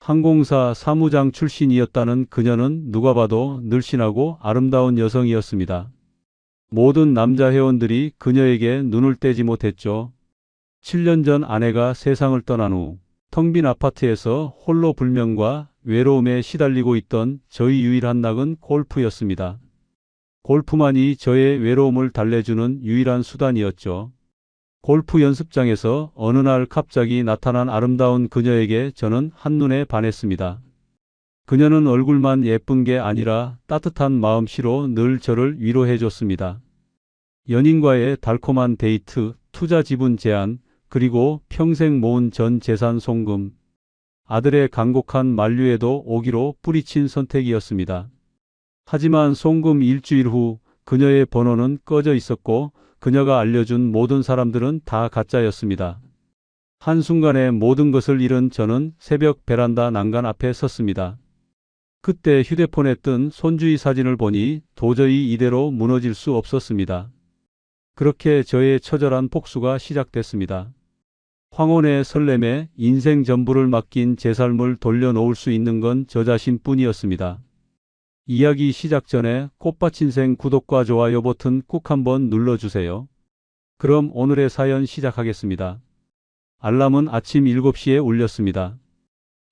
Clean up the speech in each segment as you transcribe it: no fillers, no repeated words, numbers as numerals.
항공사 사무장 출신이었다는 그녀는 누가 봐도 늘씬하고 아름다운 여성이었습니다. 모든 남자 회원들이 그녀에게 눈을 떼지 못했죠. 7년 전 아내가 세상을 떠난 후 텅 빈 아파트에서 홀로 불면과 외로움에 시달리고 있던 저희 유일한 낙은 골프였습니다. 골프만이 저의 외로움을 달래주는 유일한 수단이었죠. 골프 연습장에서 어느 날 갑자기 나타난 아름다운 그녀에게 저는 한눈에 반했습니다. 그녀는 얼굴만 예쁜 게 아니라 따뜻한 마음씨로 늘 저를 위로해 줬습니다. 연인과의 달콤한 데이트, 투자 지분 제한, 그리고 평생 모은 전 재산 송금. 아들의 간곡한 만류에도 오기로 뿌리친 선택이었습니다. 하지만 송금 일주일 후 그녀의 번호는 꺼져 있었고 그녀가 알려준 모든 사람들은 다 가짜였습니다. 한순간에 모든 것을 잃은 저는 새벽 베란다 난간 앞에 섰습니다. 그때 휴대폰에 뜬 손주의 사진을 보니 도저히 이대로 무너질 수 없었습니다. 그렇게 저의 처절한 복수가 시작됐습니다. 황혼의 설렘에 인생 전부를 맡긴 제 삶을 돌려놓을 수 있는 건 저 자신뿐이었습니다. 이야기 시작 전에 꽃밭인생 구독과 좋아요 버튼 꾹 한번 눌러주세요. 그럼 오늘의 사연 시작하겠습니다. 알람은 아침 7시에 울렸습니다.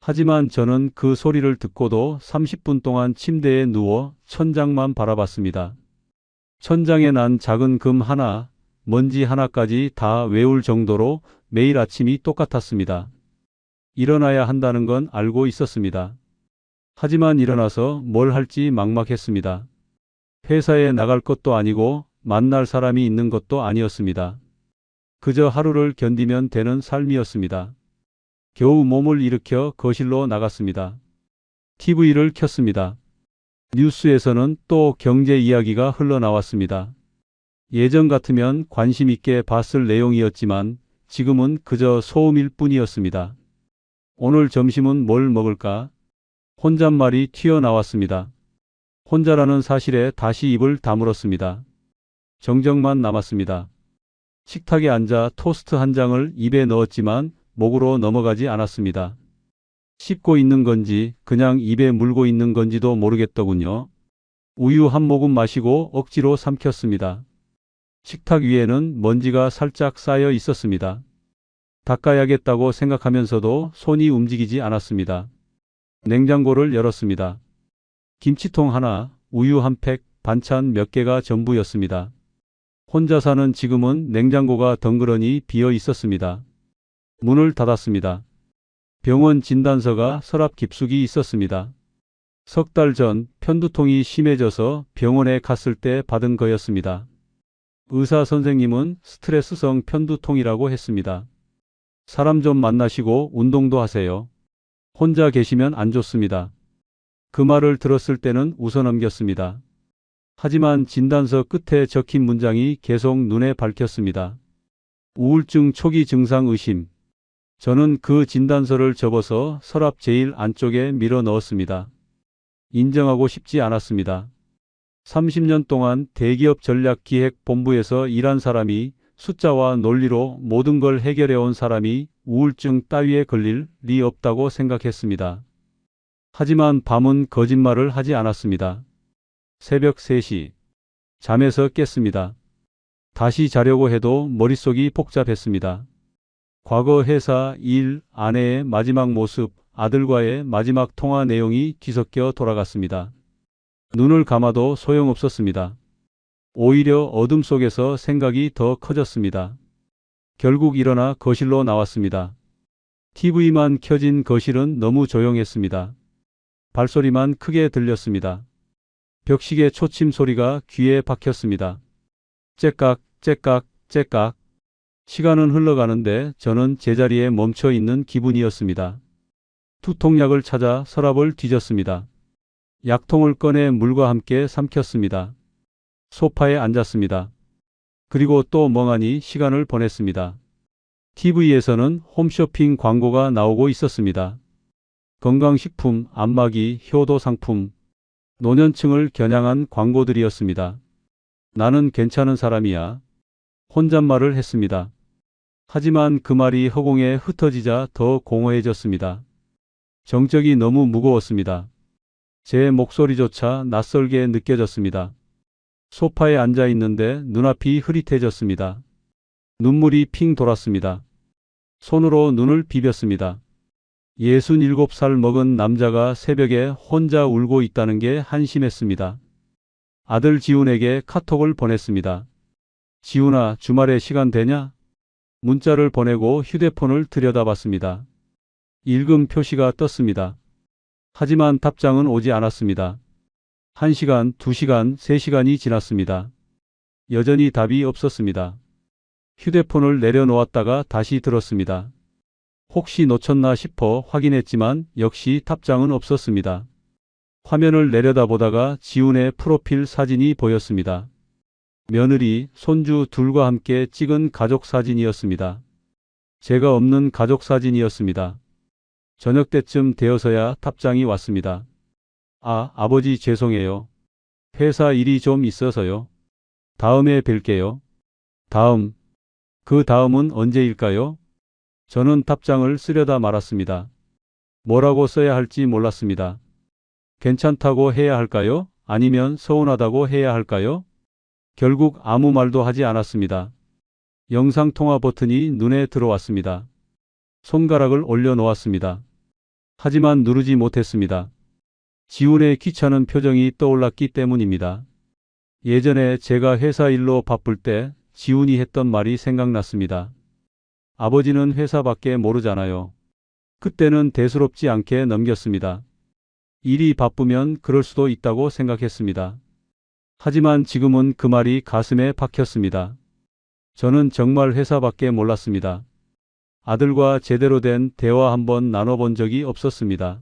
하지만 저는 그 소리를 듣고도 30분 동안 침대에 누워 천장만 바라봤습니다. 천장에 난 작은 금 하나, 먼지 하나까지 다 외울 정도로 매일 아침이 똑같았습니다. 일어나야 한다는 건 알고 있었습니다. 하지만 일어나서 뭘 할지 막막했습니다. 회사에 나갈 것도 아니고 만날 사람이 있는 것도 아니었습니다. 그저 하루를 견디면 되는 삶이었습니다. 겨우 몸을 일으켜 거실로 나갔습니다. TV를 켰습니다. 뉴스에서는 또 경제 이야기가 흘러나왔습니다. 예전 같으면 관심 있게 봤을 내용이었지만 지금은 그저 소음일 뿐이었습니다. 오늘 점심은 뭘 먹을까? 혼잣말이 튀어나왔습니다. 혼자라는 사실에 다시 입을 다물었습니다. 정적만 남았습니다. 식탁에 앉아 토스트 한 장을 입에 넣었지만 목으로 넘어가지 않았습니다. 씹고 있는 건지 그냥 입에 물고 있는 건지도 모르겠더군요. 우유 한 모금 마시고 억지로 삼켰습니다. 식탁 위에는 먼지가 살짝 쌓여 있었습니다. 닦아야겠다고 생각하면서도 손이 움직이지 않았습니다. 냉장고를 열었습니다. 김치통 하나, 우유 한 팩, 반찬 몇 개가 전부였습니다. 혼자 사는 지금은 냉장고가 덩그러니 비어 있었습니다. 문을 닫았습니다. 병원 진단서가 서랍 깊숙이 있었습니다. 석 달 전 편두통이 심해져서 병원에 갔을 때 받은 거였습니다. 의사 선생님은 스트레스성 편두통이라고 했습니다. 사람 좀 만나시고 운동도 하세요. 혼자 계시면 안 좋습니다. 그 말을 들었을 때는 웃어넘겼습니다. 하지만 진단서 끝에 적힌 문장이 계속 눈에 밝혔습니다. 우울증 초기 증상 의심. 저는 그 진단서를 접어서 서랍 제일 안쪽에 밀어 넣었습니다. 인정하고 싶지 않았습니다. 30년 동안 대기업 전략기획본부에서 일한 사람이, 숫자와 논리로 모든 걸 해결해온 사람이 우울증 따위에 걸릴 리 없다고 생각했습니다. 하지만 밤은 거짓말을 하지 않았습니다. 새벽 3시. 잠에서 깼습니다. 다시 자려고 해도 머릿속이 복잡했습니다. 과거 회사 일, 아내의 마지막 모습, 아들과의 마지막 통화 내용이 뒤섞여 돌아갔습니다. 눈을 감아도 소용없었습니다. 오히려 어둠 속에서 생각이 더 커졌습니다. 결국 일어나 거실로 나왔습니다. TV만 켜진 거실은 너무 조용했습니다. 발소리만 크게 들렸습니다. 벽시계 초침 소리가 귀에 박혔습니다. 째깍, 째깍, 째깍. 시간은 흘러가는데 저는 제자리에 멈춰 있는 기분이었습니다. 두통약을 찾아 서랍을 뒤졌습니다. 약통을 꺼내 물과 함께 삼켰습니다. 소파에 앉았습니다. 그리고 또 멍하니 시간을 보냈습니다. TV에서는 홈쇼핑 광고가 나오고 있었습니다. 건강식품, 안마기, 효도 상품, 노년층을 겨냥한 광고들이었습니다. 나는 괜찮은 사람이야. 혼잣말을 했습니다. 하지만 그 말이 허공에 흩어지자 더 공허해졌습니다. 정적이 너무 무거웠습니다. 제 목소리조차 낯설게 느껴졌습니다. 소파에 앉아 있는데 눈앞이 흐릿해졌습니다. 눈물이 핑 돌았습니다. 손으로 눈을 비볐습니다. 67살 먹은 남자가 새벽에 혼자 울고 있다는 게 한심했습니다. 아들 지훈에게 카톡을 보냈습니다. 지훈아, 주말에 시간 되냐? 문자를 보내고 휴대폰을 들여다봤습니다. 읽음 표시가 떴습니다. 하지만 답장은 오지 않았습니다. 1시간, 2시간, 3시간이 지났습니다. 여전히 답이 없었습니다. 휴대폰을 내려놓았다가 다시 들었습니다. 혹시 놓쳤나 싶어 확인했지만 역시 답장은 없었습니다. 화면을 내려다보다가 지훈의 프로필 사진이 보였습니다. 며느리, 손주 둘과 함께 찍은 가족 사진이었습니다. 제가 없는 가족 사진이었습니다. 저녁 때쯤 되어서야 답장이 왔습니다. 아, 아버지 죄송해요. 회사 일이 좀 있어서요. 다음에 뵐게요. 다음. 그 다음은 언제일까요? 저는 답장을 쓰려다 말았습니다. 뭐라고 써야 할지 몰랐습니다. 괜찮다고 해야 할까요? 아니면 서운하다고 해야 할까요? 결국 아무 말도 하지 않았습니다. 영상통화 버튼이 눈에 들어왔습니다. 손가락을 올려놓았습니다. 하지만 누르지 못했습니다. 지훈의 귀찮은 표정이 떠올랐기 때문입니다. 예전에 제가 회사 일로 바쁠 때 지훈이 했던 말이 생각났습니다. 아버지는 회사밖에 모르잖아요. 그때는 대수롭지 않게 넘겼습니다. 일이 바쁘면 그럴 수도 있다고 생각했습니다. 하지만 지금은 그 말이 가슴에 박혔습니다. 저는 정말 회사밖에 몰랐습니다. 아들과 제대로 된 대화 한번 나눠본 적이 없었습니다.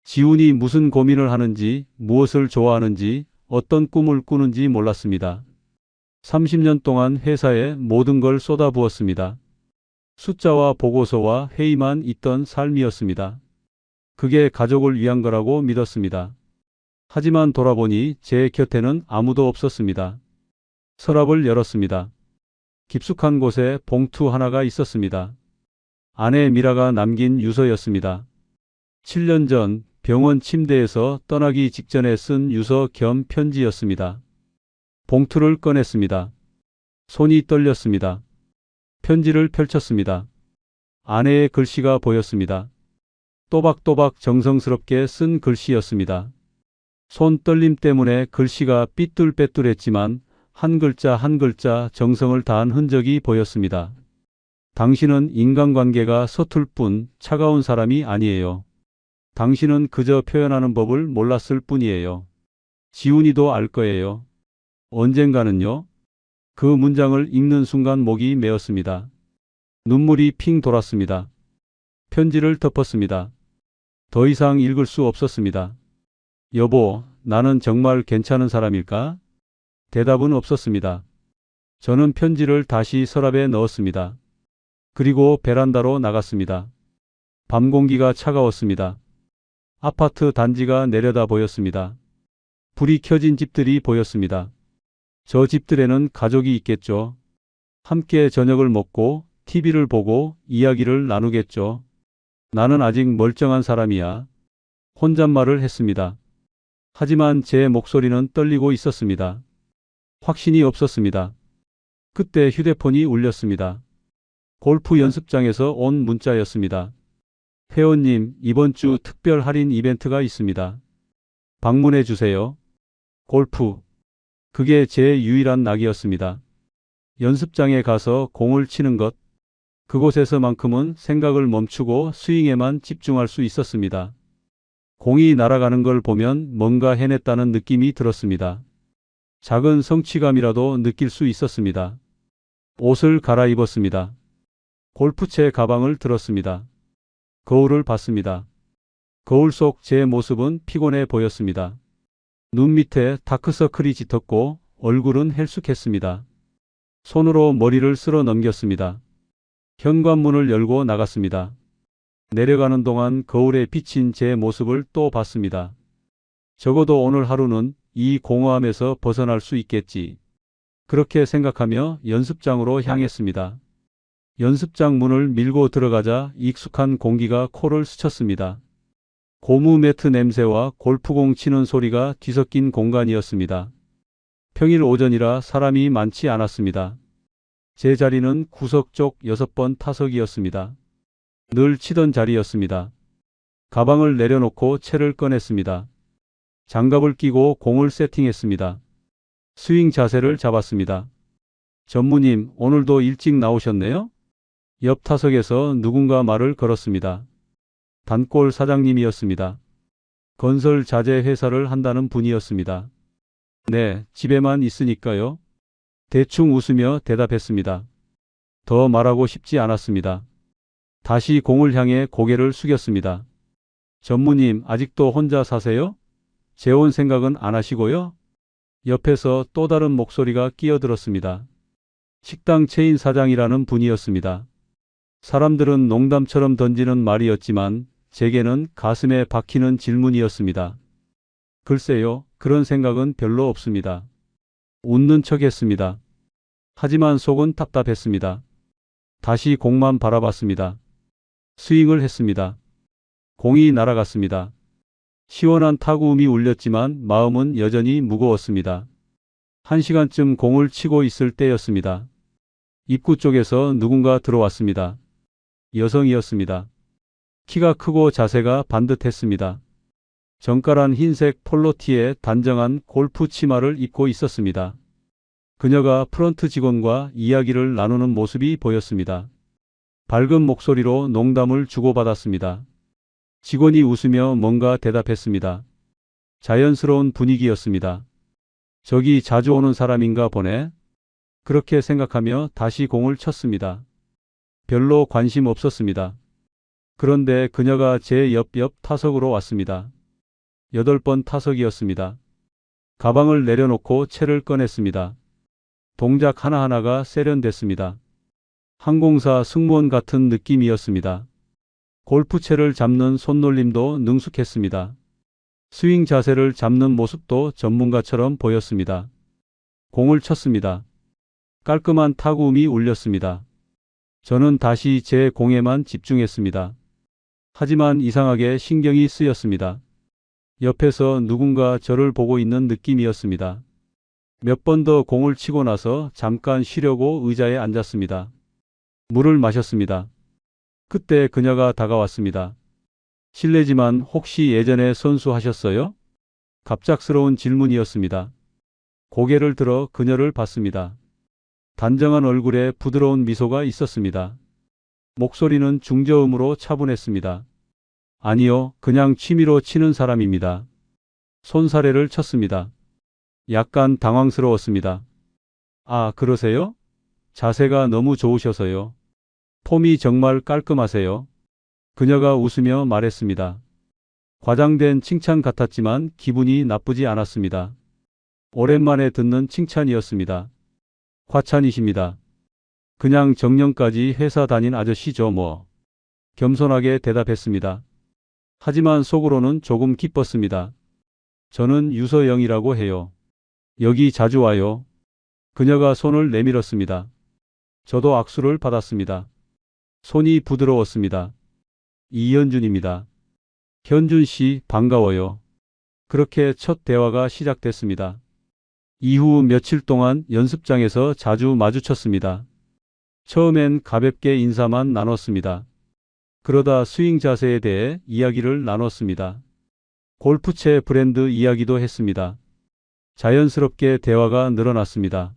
지훈이 무슨 고민을 하는지, 무엇을 좋아하는지, 어떤 꿈을 꾸는지 몰랐습니다. 30년 동안 회사에 모든 걸 쏟아부었습니다. 숫자와 보고서와 회의만 있던 삶이었습니다. 그게 가족을 위한 거라고 믿었습니다. 하지만 돌아보니 제 곁에는 아무도 없었습니다. 서랍을 열었습니다. 깊숙한 곳에 봉투 하나가 있었습니다. 아내 미라가 남긴 유서였습니다. 7년 전 병원 침대에서 떠나기 직전에 쓴 유서 겸 편지였습니다. 봉투를 꺼냈습니다. 손이 떨렸습니다. 편지를 펼쳤습니다. 아내의 글씨가 보였습니다. 또박또박 정성스럽게 쓴 글씨였습니다. 손 떨림 때문에 글씨가 삐뚤빼뚤했지만 한 글자 한 글자 정성을 다한 흔적이 보였습니다. 당신은 인간관계가 서툴 뿐 차가운 사람이 아니에요. 당신은 그저 표현하는 법을 몰랐을 뿐이에요. 지훈이도 알 거예요. 언젠가는요. 그 문장을 읽는 순간 목이 메었습니다. 눈물이 핑 돌았습니다. 편지를 덮었습니다. 더 이상 읽을 수 없었습니다. 여보, 나는 정말 괜찮은 사람일까? 대답은 없었습니다. 저는 편지를 다시 서랍에 넣었습니다. 그리고 베란다로 나갔습니다. 밤 공기가 차가웠습니다. 아파트 단지가 내려다 보였습니다. 불이 켜진 집들이 보였습니다. 저 집들에는 가족이 있겠죠. 함께 저녁을 먹고 TV를 보고 이야기를 나누겠죠. 나는 아직 멀쩡한 사람이야. 혼잣말을 했습니다. 하지만 제 목소리는 떨리고 있었습니다. 확신이 없었습니다. 그때 휴대폰이 울렸습니다. 골프 연습장에서 온 문자였습니다. 회원님, 이번 주 특별 할인 이벤트가 있습니다. 방문해 주세요. 골프. 그게 제 유일한 낙이었습니다. 연습장에 가서 공을 치는 것. 그곳에서만큼은 생각을 멈추고 스윙에만 집중할 수 있었습니다. 공이 날아가는 걸 보면 뭔가 해냈다는 느낌이 들었습니다. 작은 성취감이라도 느낄 수 있었습니다. 옷을 갈아입었습니다. 골프채 가방을 들었습니다. 거울을 봤습니다. 거울 속 제 모습은 피곤해 보였습니다. 눈 밑에 다크서클이 짙었고 얼굴은 헬쑥했습니다. 손으로 머리를 쓸어 넘겼습니다. 현관문을 열고 나갔습니다. 내려가는 동안 거울에 비친 제 모습을 또 봤습니다. 적어도 오늘 하루는 이 공허함에서 벗어날 수 있겠지. 그렇게 생각하며 연습장으로 향했습니다. 연습장 문을 밀고 들어가자 익숙한 공기가 코를 스쳤습니다. 고무 매트 냄새와 골프공 치는 소리가 뒤섞인 공간이었습니다. 평일 오전이라 사람이 많지 않았습니다. 제 자리는 구석 쪽 6번 타석이었습니다. 늘 치던 자리였습니다. 가방을 내려놓고 채를 꺼냈습니다. 장갑을 끼고 공을 세팅했습니다. 스윙 자세를 잡았습니다. 전무님, 오늘도 일찍 나오셨네요? 옆 타석에서 누군가 말을 걸었습니다. 단골 사장님이었습니다. 건설 자재 회사를 한다는 분이었습니다. 네, 집에만 있으니까요. 대충 웃으며 대답했습니다. 더 말하고 싶지 않았습니다. 다시 공을 향해 고개를 숙였습니다. 전무님, 아직도 혼자 사세요? 재혼 생각은 안 하시고요? 옆에서 또 다른 목소리가 끼어들었습니다. 식당 체인 사장이라는 분이었습니다. 사람들은 농담처럼 던지는 말이었지만 제게는 가슴에 박히는 질문이었습니다. 글쎄요, 그런 생각은 별로 없습니다. 웃는 척 했습니다. 하지만 속은 답답했습니다. 다시 공만 바라봤습니다. 스윙을 했습니다. 공이 날아갔습니다. 시원한 타구음이 울렸지만 마음은 여전히 무거웠습니다. 1시간쯤 공을 치고 있을 때였습니다. 입구 쪽에서 누군가 들어왔습니다. 여성이었습니다. 키가 크고 자세가 반듯했습니다. 정갈한 흰색 폴로티에 단정한 골프 치마를 입고 있었습니다. 그녀가 프런트 직원과 이야기를 나누는 모습이 보였습니다. 밝은 목소리로 농담을 주고받았습니다. 직원이 웃으며 뭔가 대답했습니다. 자연스러운 분위기였습니다. 저기 자주 오는 사람인가 보네. 그렇게 생각하며 다시 공을 쳤습니다. 별로 관심 없었습니다. 그런데 그녀가 제 옆 타석으로 왔습니다. 8번 타석이었습니다. 가방을 내려놓고 채를 꺼냈습니다. 동작 하나하나가 세련됐습니다. 항공사 승무원 같은 느낌이었습니다. 골프채를 잡는 손놀림도 능숙했습니다. 스윙 자세를 잡는 모습도 전문가처럼 보였습니다. 공을 쳤습니다. 깔끔한 타구음이 울렸습니다. 저는 다시 제 공에만 집중했습니다. 하지만 이상하게 신경이 쓰였습니다. 옆에서 누군가 저를 보고 있는 느낌이었습니다. 몇 번 더 공을 치고 나서 잠깐 쉬려고 의자에 앉았습니다. 물을 마셨습니다. 그때 그녀가 다가왔습니다. 실례지만 혹시 예전에 선수하셨어요? 갑작스러운 질문이었습니다. 고개를 들어 그녀를 봤습니다. 단정한 얼굴에 부드러운 미소가 있었습니다. 목소리는 중저음으로 차분했습니다. 아니요, 그냥 취미로 치는 사람입니다. 손사래를 쳤습니다. 약간 당황스러웠습니다. 아, 그러세요? 자세가 너무 좋으셔서요. 폼이 정말 깔끔하세요. 그녀가 웃으며 말했습니다. 과장된 칭찬 같았지만 기분이 나쁘지 않았습니다. 오랜만에 듣는 칭찬이었습니다. 과찬이십니다. 그냥 정년까지 회사 다닌 아저씨죠 뭐. 겸손하게 대답했습니다. 하지만 속으로는 조금 기뻤습니다. 저는 유서영이라고 해요. 여기 자주 와요. 그녀가 손을 내밀었습니다. 저도 악수를 받았습니다. 손이 부드러웠습니다. 이현준입니다. 현준 씨, 반가워요. 그렇게 첫 대화가 시작됐습니다. 이후 며칠 동안 연습장에서 자주 마주쳤습니다. 처음엔 가볍게 인사만 나눴습니다. 그러다 스윙 자세에 대해 이야기를 나눴습니다. 골프채 브랜드 이야기도 했습니다. 자연스럽게 대화가 늘어났습니다.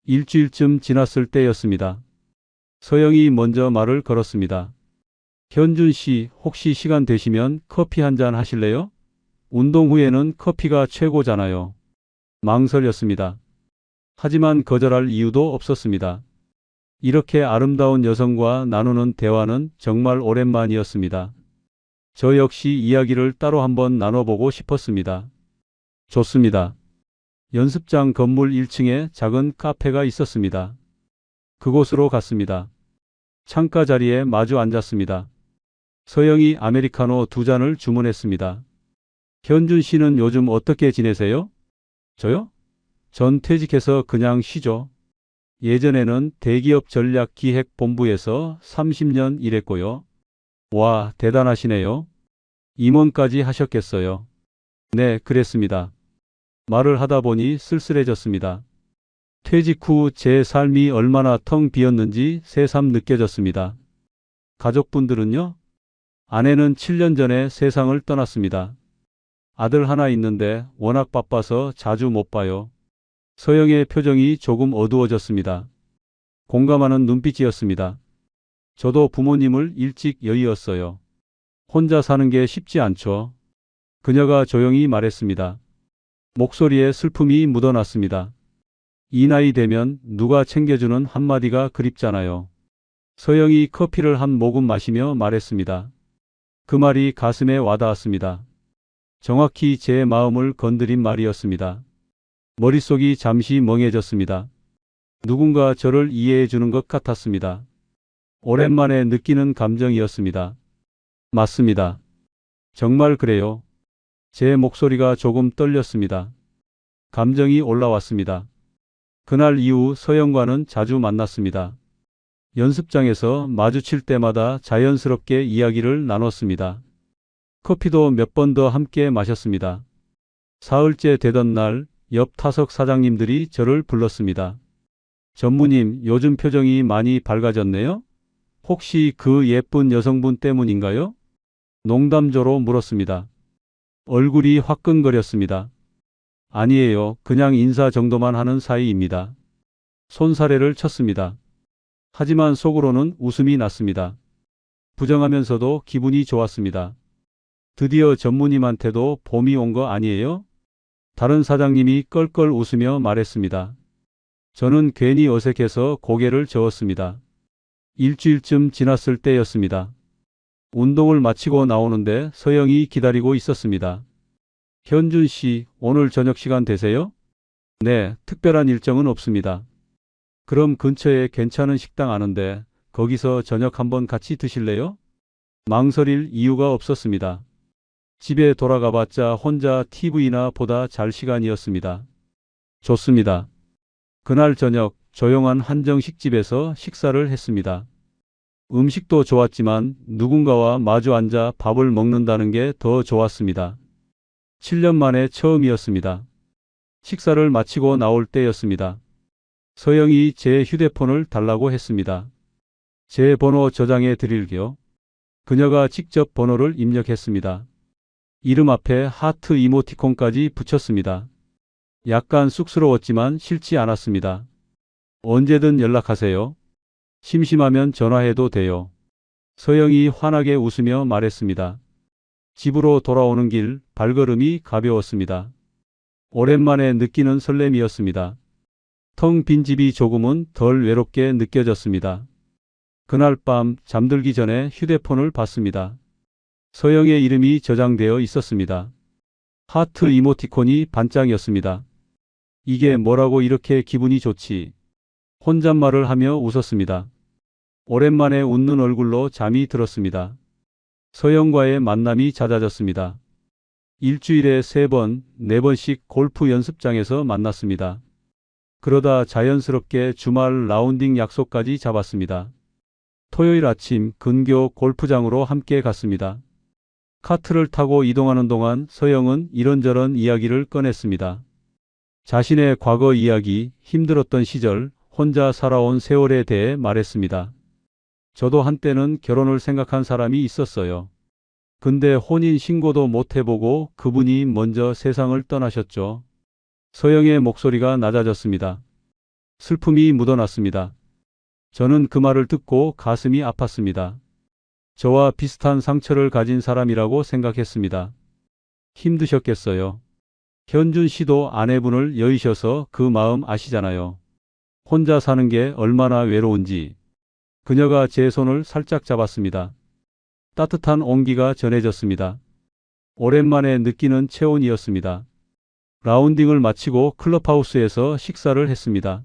일주일쯤 지났을 때였습니다. 서영이 먼저 말을 걸었습니다. 현준 씨, 혹시 시간 되시면 커피 한잔 하실래요? 운동 후에는 커피가 최고잖아요. 망설였습니다. 하지만 거절할 이유도 없었습니다. 이렇게 아름다운 여성과 나누는 대화는 정말 오랜만이었습니다. 저 역시 이야기를 따로 한번 나눠보고 싶었습니다. 좋습니다. 연습장 건물 1층에 작은 카페가 있었습니다. 그곳으로 갔습니다. 창가 자리에 마주 앉았습니다. 서영이 아메리카노 2잔을 주문했습니다. 현준 씨는 요즘 어떻게 지내세요? 저요? 전 퇴직해서 그냥 쉬죠. 예전에는 대기업 전략기획본부에서 30년 일했고요. 와, 대단하시네요. 임원까지 하셨겠어요. 네, 그랬습니다. 말을 하다 보니 쓸쓸해졌습니다. 퇴직 후 제 삶이 얼마나 텅 비었는지 새삼 느껴졌습니다. 가족분들은요? 아내는 7년 전에 세상을 떠났습니다. 아들 하나 있는데 워낙 바빠서 자주 못 봐요. 서영의 표정이 조금 어두워졌습니다. 공감하는 눈빛이었습니다. 저도 부모님을 일찍 여의었어요. 혼자 사는 게 쉽지 않죠. 그녀가 조용히 말했습니다. 목소리에 슬픔이 묻어났습니다. 이 나이 되면 누가 챙겨주는 한마디가 그립잖아요. 서영이 커피를 한 모금 마시며 말했습니다. 그 말이 가슴에 와닿았습니다. 정확히 제 마음을 건드린 말이었습니다. 머릿속이 잠시 멍해졌습니다. 누군가 저를 이해해 주는 것 같았습니다. 오랜만에 느끼는 감정이었습니다. 맞습니다. 정말 그래요. 제 목소리가 조금 떨렸습니다. 감정이 올라왔습니다. 그날 이후 서영과는 자주 만났습니다. 연습장에서 마주칠 때마다 자연스럽게 이야기를 나눴습니다. 커피도 몇 번 더 함께 마셨습니다. 사흘째 되던 날 옆 타석 사장님들이 저를 불렀습니다. 전무님, 요즘 표정이 많이 밝아졌네요? 혹시 그 예쁜 여성분 때문인가요? 농담조로 물었습니다. 얼굴이 화끈거렸습니다. 아니에요. 그냥 인사 정도만 하는 사이입니다. 손사래를 쳤습니다. 하지만 속으로는 웃음이 났습니다. 부정하면서도 기분이 좋았습니다. 드디어 전무님한테도 봄이 온 거 아니에요? 다른 사장님이 껄껄 웃으며 말했습니다. 저는 괜히 어색해서 고개를 저었습니다. 일주일쯤 지났을 때였습니다. 운동을 마치고 나오는데 서영이 기다리고 있었습니다. 현준 씨, 오늘 저녁 시간 되세요? 네, 특별한 일정은 없습니다. 그럼 근처에 괜찮은 식당 아는데 거기서 저녁 한번 같이 드실래요? 망설일 이유가 없었습니다. 집에 돌아가봤자 혼자 TV나 보다 잘 시간이었습니다. 좋습니다. 그날 저녁 조용한 한정식집에서 식사를 했습니다. 음식도 좋았지만 누군가와 마주 앉아 밥을 먹는다는 게 더 좋았습니다. 7년 만에 처음이었습니다. 식사를 마치고 나올 때였습니다. 서영이 제 휴대폰을 달라고 했습니다. 제 번호 저장해 드릴게요. 그녀가 직접 번호를 입력했습니다. 이름 앞에 하트 이모티콘까지 붙였습니다. 약간 쑥스러웠지만 싫지 않았습니다. 언제든 연락하세요. 심심하면 전화해도 돼요. 서영이 환하게 웃으며 말했습니다. 집으로 돌아오는 길 발걸음이 가벼웠습니다. 오랜만에 느끼는 설렘이었습니다. 텅 빈 집이 조금은 덜 외롭게 느껴졌습니다. 그날 밤 잠들기 전에 휴대폰을 봤습니다. 서영의 이름이 저장되어 있었습니다. 하트 이모티콘이 반짝이었습니다. 이게 뭐라고 이렇게 기분이 좋지? 혼잣말을 하며 웃었습니다. 오랜만에 웃는 얼굴로 잠이 들었습니다. 서영과의 만남이 잦아졌습니다. 일주일에 3번, 4번씩 골프 연습장에서 만났습니다. 그러다 자연스럽게 주말 라운딩 약속까지 잡았습니다. 토요일 아침 근교 골프장으로 함께 갔습니다. 카트를 타고 이동하는 동안 서영은 이런저런 이야기를 꺼냈습니다. 자신의 과거 이야기, 힘들었던 시절, 혼자 살아온 세월에 대해 말했습니다. 저도 한때는 결혼을 생각한 사람이 있었어요. 근데 혼인 신고도 못 해보고 그분이 먼저 세상을 떠나셨죠. 서영의 목소리가 낮아졌습니다. 슬픔이 묻어났습니다. 저는 그 말을 듣고 가슴이 아팠습니다. 저와 비슷한 상처를 가진 사람이라고 생각했습니다. 힘드셨겠어요. 현준 씨도 아내분을 여의셔서 그 마음 아시잖아요. 혼자 사는 게 얼마나 외로운지. 그녀가 제 손을 살짝 잡았습니다. 따뜻한 온기가 전해졌습니다. 오랜만에 느끼는 체온이었습니다. 라운딩을 마치고 클럽하우스에서 식사를 했습니다.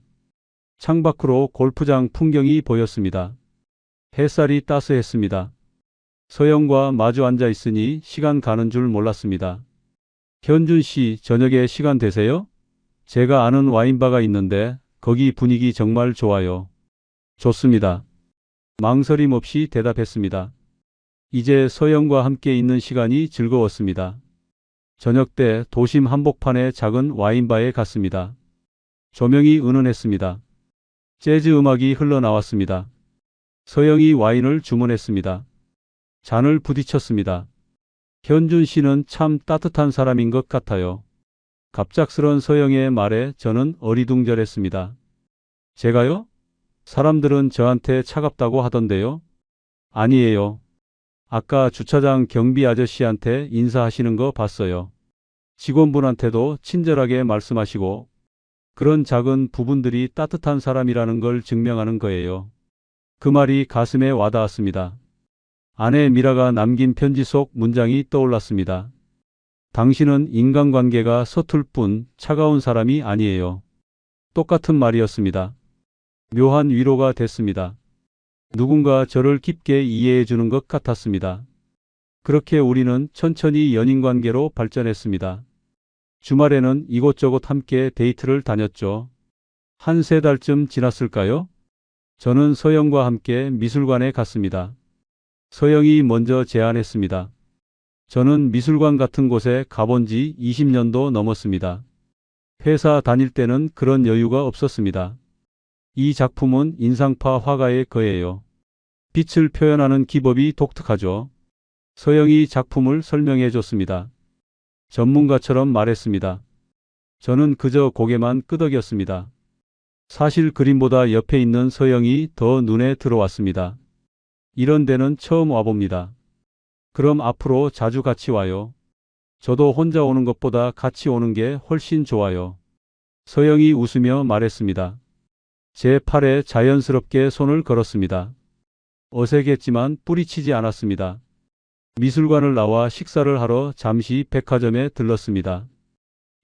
창밖으로 골프장 풍경이 보였습니다. 햇살이 따스했습니다. 서영과 마주 앉아 있으니 시간 가는 줄 몰랐습니다. 현준 씨, 저녁에 시간 되세요? 제가 아는 와인바가 있는데 거기 분위기 정말 좋아요. 좋습니다. 망설임 없이 대답했습니다. 이제 서영과 함께 있는 시간이 즐거웠습니다. 저녁 때 도심 한복판의 작은 와인바에 갔습니다. 조명이 은은했습니다. 재즈 음악이 흘러나왔습니다. 서영이 와인을 주문했습니다. 잔을 부딪혔습니다. 현준 씨는 참 따뜻한 사람인 것 같아요. 갑작스런 서영의 말에 저는 어리둥절했습니다. 제가요? 사람들은 저한테 차갑다고 하던데요. 아니에요. 아까 주차장 경비 아저씨한테 인사하시는 거 봤어요. 직원분한테도 친절하게 말씀하시고 그런 작은 부분들이 따뜻한 사람이라는 걸 증명하는 거예요. 그 말이 가슴에 와닿았습니다. 아내 미라가 남긴 편지 속 문장이 떠올랐습니다. 당신은 인간관계가 서툴 뿐 차가운 사람이 아니에요. 똑같은 말이었습니다. 묘한 위로가 됐습니다. 누군가 저를 깊게 이해해 주는 것 같았습니다. 그렇게 우리는 천천히 연인관계로 발전했습니다. 주말에는 이곳저곳 함께 데이트를 다녔죠. 한 3달쯤 지났을까요? 저는 서영과 함께 미술관에 갔습니다. 서영이 먼저 제안했습니다. 저는 미술관 같은 곳에 가본 지 20년도 넘었습니다. 회사 다닐 때는 그런 여유가 없었습니다. 이 작품은 인상파 화가의 거예요. 빛을 표현하는 기법이 독특하죠. 서영이 작품을 설명해 줬습니다. 전문가처럼 말했습니다. 저는 그저 고개만 끄덕였습니다. 사실 그림보다 옆에 있는 서영이 더 눈에 들어왔습니다. 이런 데는 처음 와봅니다. 그럼 앞으로 자주 같이 와요. 저도 혼자 오는 것보다 같이 오는 게 훨씬 좋아요. 서영이 웃으며 말했습니다. 제 팔에 자연스럽게 손을 걸었습니다. 어색했지만 뿌리치지 않았습니다. 미술관을 나와 식사를 하러 잠시 백화점에 들렀습니다.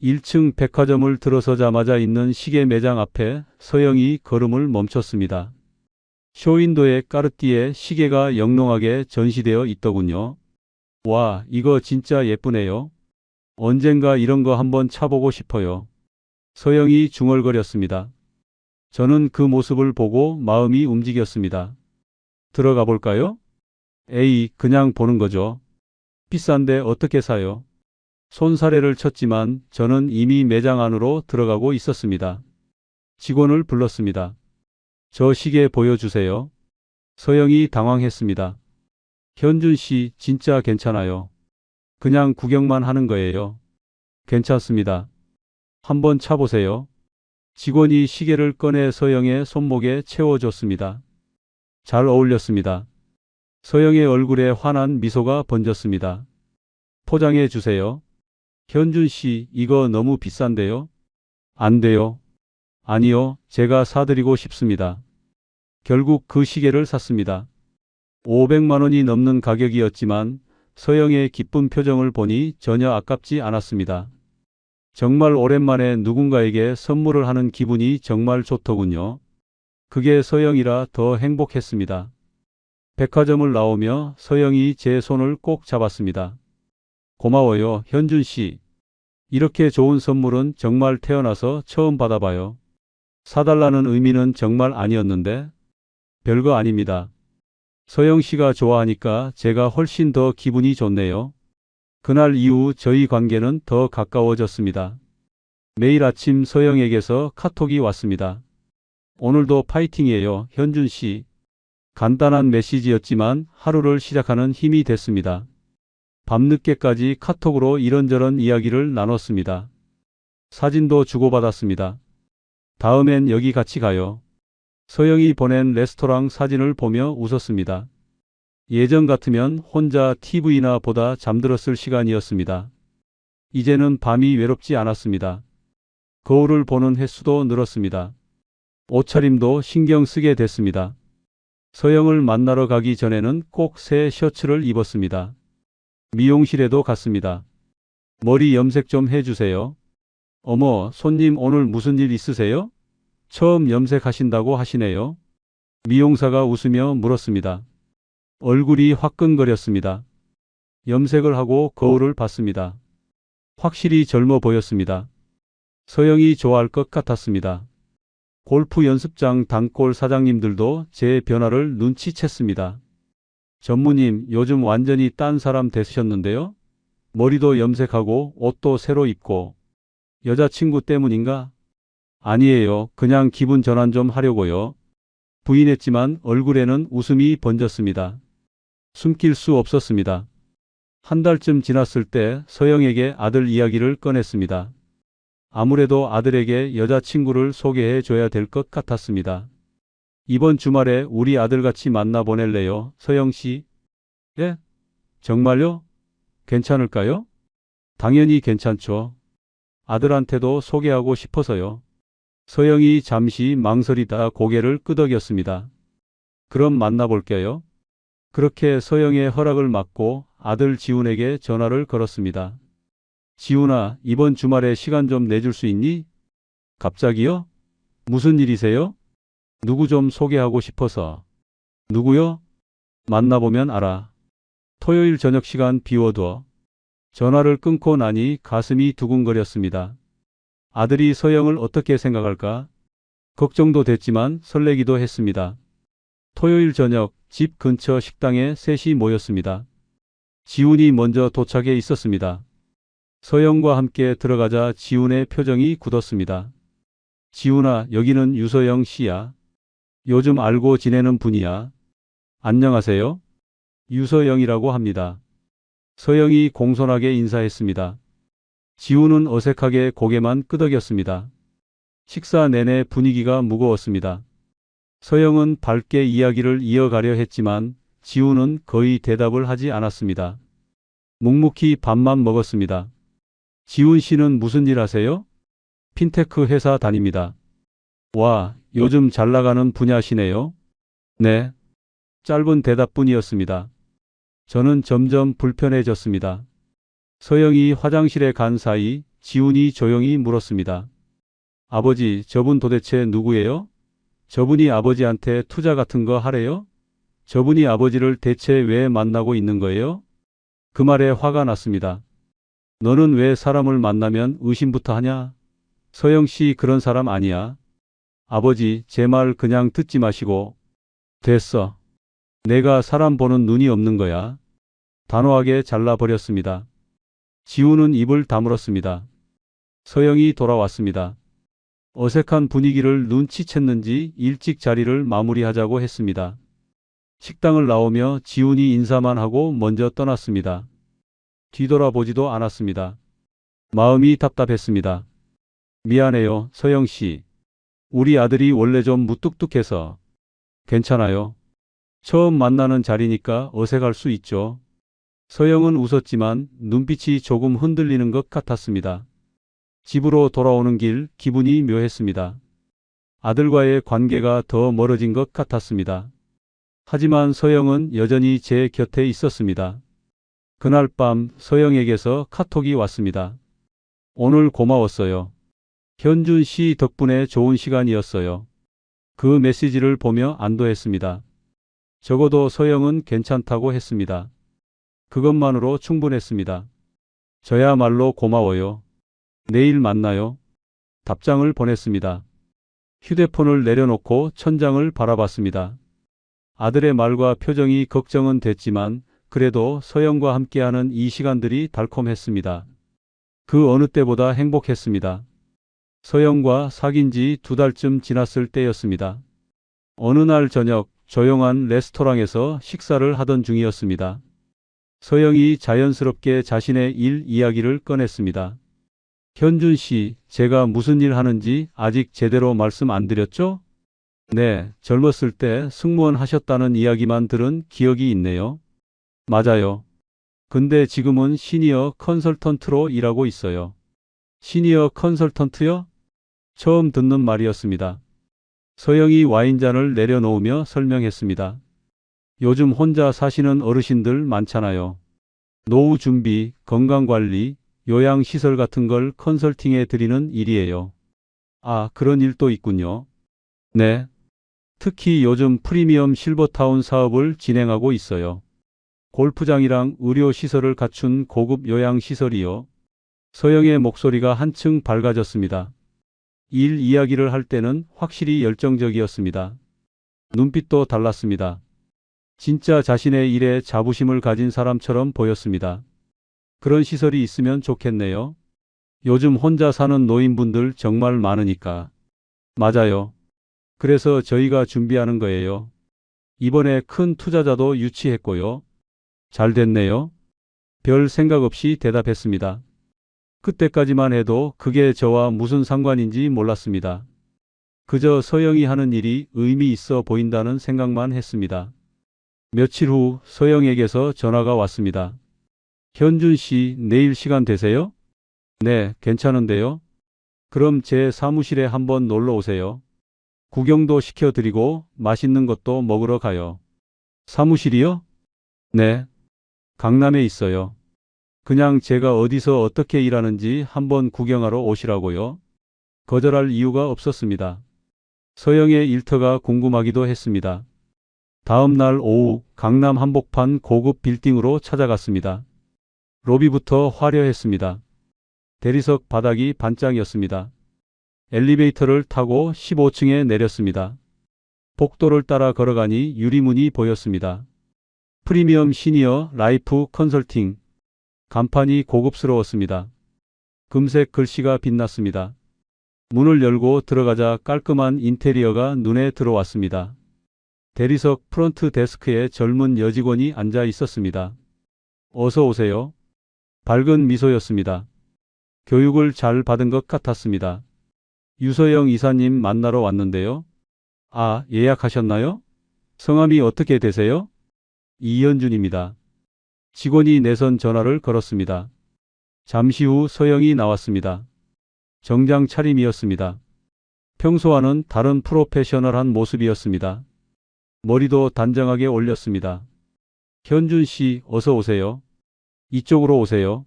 1층 백화점을 들어서자마자 있는 시계 매장 앞에 서영이 걸음을 멈췄습니다. 쇼윈도에 까르띠에 시계가 영롱하게 전시되어 있더군요. 와, 이거 진짜 예쁘네요. 언젠가 이런 거 한번 차보고 싶어요. 서영이 중얼거렸습니다. 저는 그 모습을 보고 마음이 움직였습니다. 들어가 볼까요? 에이, 그냥 보는 거죠. 비싼데 어떻게 사요? 손사래를 쳤지만 저는 이미 매장 안으로 들어가고 있었습니다. 직원을 불렀습니다. 저 시계 보여주세요. 서영이 당황했습니다. 현준 씨, 진짜 괜찮아요. 그냥 구경만 하는 거예요. 괜찮습니다. 한번 차보세요. 직원이 시계를 꺼내 서영의 손목에 채워줬습니다. 잘 어울렸습니다. 서영의 얼굴에 환한 미소가 번졌습니다. 포장해 주세요. 현준 씨, 이거 너무 비싼데요? 안 돼요. 아니요, 제가 사드리고 싶습니다. 결국 그 시계를 샀습니다. 500만 원이 넘는 가격이었지만 서영의 기쁜 표정을 보니 전혀 아깝지 않았습니다. 정말 오랜만에 누군가에게 선물을 하는 기분이 정말 좋더군요. 그게 서영이라 더 행복했습니다. 백화점을 나오며 서영이 제 손을 꼭 잡았습니다. 고마워요, 현준 씨. 이렇게 좋은 선물은 정말 태어나서 처음 받아봐요. 사달라는 의미는 정말 아니었는데. 별거 아닙니다. 서영 씨가 좋아하니까 제가 훨씬 더 기분이 좋네요. 그날 이후 저희 관계는 더 가까워졌습니다. 매일 아침 서영에게서 카톡이 왔습니다. 오늘도 파이팅이에요, 현준 씨. 간단한 메시지였지만 하루를 시작하는 힘이 됐습니다. 밤늦게까지 카톡으로 이런저런 이야기를 나눴습니다. 사진도 주고받았습니다. 다음엔 여기 같이 가요. 서영이 보낸 레스토랑 사진을 보며 웃었습니다. 예전 같으면 혼자 TV나 보다 잠들었을 시간이었습니다. 이제는 밤이 외롭지 않았습니다. 거울을 보는 횟수도 늘었습니다. 옷차림도 신경 쓰게 됐습니다. 서영을 만나러 가기 전에는 꼭 새 셔츠를 입었습니다. 미용실에도 갔습니다. 머리 염색 좀 해주세요. 어머, 손님 오늘 무슨 일 있으세요? 처음 염색하신다고 하시네요. 미용사가 웃으며 물었습니다. 얼굴이 화끈거렸습니다. 염색을 하고 거울을 봤습니다. 확실히 젊어 보였습니다. 서영이 좋아할 것 같았습니다. 골프 연습장 단골 사장님들도 제 변화를 눈치챘습니다. 전무님, 요즘 완전히 딴 사람 되셨는데요? 머리도 염색하고 옷도 새로 입고 여자친구 때문인가? 아니에요. 그냥 기분 전환 좀 하려고요. 부인했지만 얼굴에는 웃음이 번졌습니다. 숨길 수 없었습니다. 한 달쯤 지났을 때 서영에게 아들 이야기를 꺼냈습니다. 아무래도 아들에게 여자친구를 소개해 줘야 될 것 같았습니다. 이번 주말에 우리 아들 같이 만나 보낼래요, 서영 씨? 예? 정말요? 괜찮을까요? 당연히 괜찮죠. 아들한테도 소개하고 싶어서요. 서영이 잠시 망설이다 고개를 끄덕였습니다. 그럼 만나볼게요. 그렇게 서영의 허락을 받고 아들 지훈에게 전화를 걸었습니다. 지훈아, 이번 주말에 시간 좀 내줄 수 있니? 갑자기요? 무슨 일이세요? 누구 좀 소개하고 싶어서. 누구요? 만나보면 알아. 토요일 저녁 시간 비워둬. 전화를 끊고 나니 가슴이 두근거렸습니다. 아들이 서영을 어떻게 생각할까? 걱정도 됐지만 설레기도 했습니다. 토요일 저녁 집 근처 식당에 셋이 모였습니다. 지훈이 먼저 도착해 있었습니다. 서영과 함께 들어가자 지훈의 표정이 굳었습니다. 지훈아, 여기는 유서영 씨야. 요즘 알고 지내는 분이야. 안녕하세요. 유서영이라고 합니다. 서영이 공손하게 인사했습니다. 지훈은 어색하게 고개만 끄덕였습니다. 식사 내내 분위기가 무거웠습니다. 서영은 밝게 이야기를 이어가려 했지만 지훈은 거의 대답을 하지 않았습니다. 묵묵히 밥만 먹었습니다. 지훈 씨는 무슨 일 하세요? 핀테크 회사 다닙니다. 와, 요즘 잘 나가는 분야시네요. 네. 짧은 대답뿐이었습니다. 저는 점점 불편해졌습니다. 서영이 화장실에 간 사이 지훈이 조용히 물었습니다. 아버지, 저분 도대체 누구예요? 저분이 아버지한테 투자 같은 거 하래요? 저분이 아버지를 대체 왜 만나고 있는 거예요? 그 말에 화가 났습니다. 너는 왜 사람을 만나면 의심부터 하냐? 서영 씨 그런 사람 아니야. 아버지, 제 말 그냥 듣지 마시고. 됐어. 내가 사람 보는 눈이 없는 거야. 단호하게 잘라버렸습니다. 지훈은 입을 다물었습니다. 서영이 돌아왔습니다. 어색한 분위기를 눈치챘는지 일찍 자리를 마무리하자고 했습니다. 식당을 나오며 지훈이 인사만 하고 먼저 떠났습니다. 뒤돌아보지도 않았습니다. 마음이 답답했습니다. 미안해요, 서영 씨. 우리 아들이 원래 좀 무뚝뚝해서. 괜찮아요. 처음 만나는 자리니까 어색할 수 있죠. 서영은 웃었지만 눈빛이 조금 흔들리는 것 같았습니다. 집으로 돌아오는 길 기분이 묘했습니다. 아들과의 관계가 더 멀어진 것 같았습니다. 하지만 서영은 여전히 제 곁에 있었습니다. 그날 밤 서영에게서 카톡이 왔습니다. 오늘 고마웠어요. 현준 씨 덕분에 좋은 시간이었어요. 그 메시지를 보며 안도했습니다. 적어도 서영은 괜찮다고 했습니다. 그것만으로 충분했습니다. 저야말로 고마워요. 내일 만나요. 답장을 보냈습니다. 휴대폰을 내려놓고 천장을 바라봤습니다. 아들의 말과 표정이 걱정은 됐지만 그래도 서영과 함께하는 이 시간들이 달콤했습니다. 그 어느 때보다 행복했습니다. 서영과 사귄 지 2달쯤 지났을 때였습니다. 어느 날 저녁 조용한 레스토랑에서 식사를 하던 중이었습니다. 서영이 자연스럽게 자신의 일 이야기를 꺼냈습니다. 현준 씨, 제가 무슨 일 하는지 아직 제대로 말씀 안 드렸죠? 네, 젊었을 때 승무원 하셨다는 이야기만 들은 기억이 있네요. 맞아요. 근데 지금은 시니어 컨설턴트로 일하고 있어요. 시니어 컨설턴트요? 처음 듣는 말이었습니다. 서영이 와인잔을 내려놓으며 설명했습니다. 요즘 혼자 사시는 어르신들 많잖아요. 노후 준비, 건강관리, 요양시설 같은 걸 컨설팅해 드리는 일이에요. 아, 그런 일도 있군요. 네. 특히 요즘 프리미엄 실버타운 사업을 진행하고 있어요. 골프장이랑 의료시설을 갖춘 고급 요양시설이요. 서영의 목소리가 한층 밝아졌습니다. 일 이야기를 할 때는 확실히 열정적이었습니다. 눈빛도 달랐습니다. 진짜 자신의 일에 자부심을 가진 사람처럼 보였습니다. 그런 시설이 있으면 좋겠네요. 요즘 혼자 사는 노인분들 정말 많으니까. 맞아요. 그래서 저희가 준비하는 거예요. 이번에 큰 투자자도 유치했고요. 잘 됐네요. 별 생각 없이 대답했습니다. 그때까지만 해도 그게 저와 무슨 상관인지 몰랐습니다. 그저 서영이 하는 일이 의미 있어 보인다는 생각만 했습니다. 며칠 후 서영에게서 전화가 왔습니다. 현준 씨, 내일 시간 되세요? 네, 괜찮은데요. 그럼 제 사무실에 한번 놀러 오세요. 구경도 시켜드리고 맛있는 것도 먹으러 가요. 사무실이요? 네, 강남에 있어요. 그냥 제가 어디서 어떻게 일하는지 한번 구경하러 오시라고요. 거절할 이유가 없었습니다. 서영의 일터가 궁금하기도 했습니다. 다음 날 오후 강남 한복판 고급 빌딩으로 찾아갔습니다. 로비부터 화려했습니다. 대리석 바닥이 반짝이었습니다. 엘리베이터를 타고 15층에 내렸습니다. 복도를 따라 걸어가니 유리문이 보였습니다. 프리미엄 시니어 라이프 컨설팅. 간판이 고급스러웠습니다. 금색 글씨가 빛났습니다. 문을 열고 들어가자 깔끔한 인테리어가 눈에 들어왔습니다. 대리석 프런트 데스크에 젊은 여직원이 앉아 있었습니다. 어서 오세요. 밝은 미소였습니다. 교육을 잘 받은 것 같았습니다. 유서영 이사님 만나러 왔는데요. 아, 예약하셨나요? 성함이 어떻게 되세요? 이현준입니다. 직원이 내선 전화를 걸었습니다. 잠시 후 서영이 나왔습니다. 정장 차림이었습니다. 평소와는 다른 프로페셔널한 모습이었습니다. 머리도 단정하게 올렸습니다. 현준 씨, 어서 오세요. 이쪽으로 오세요.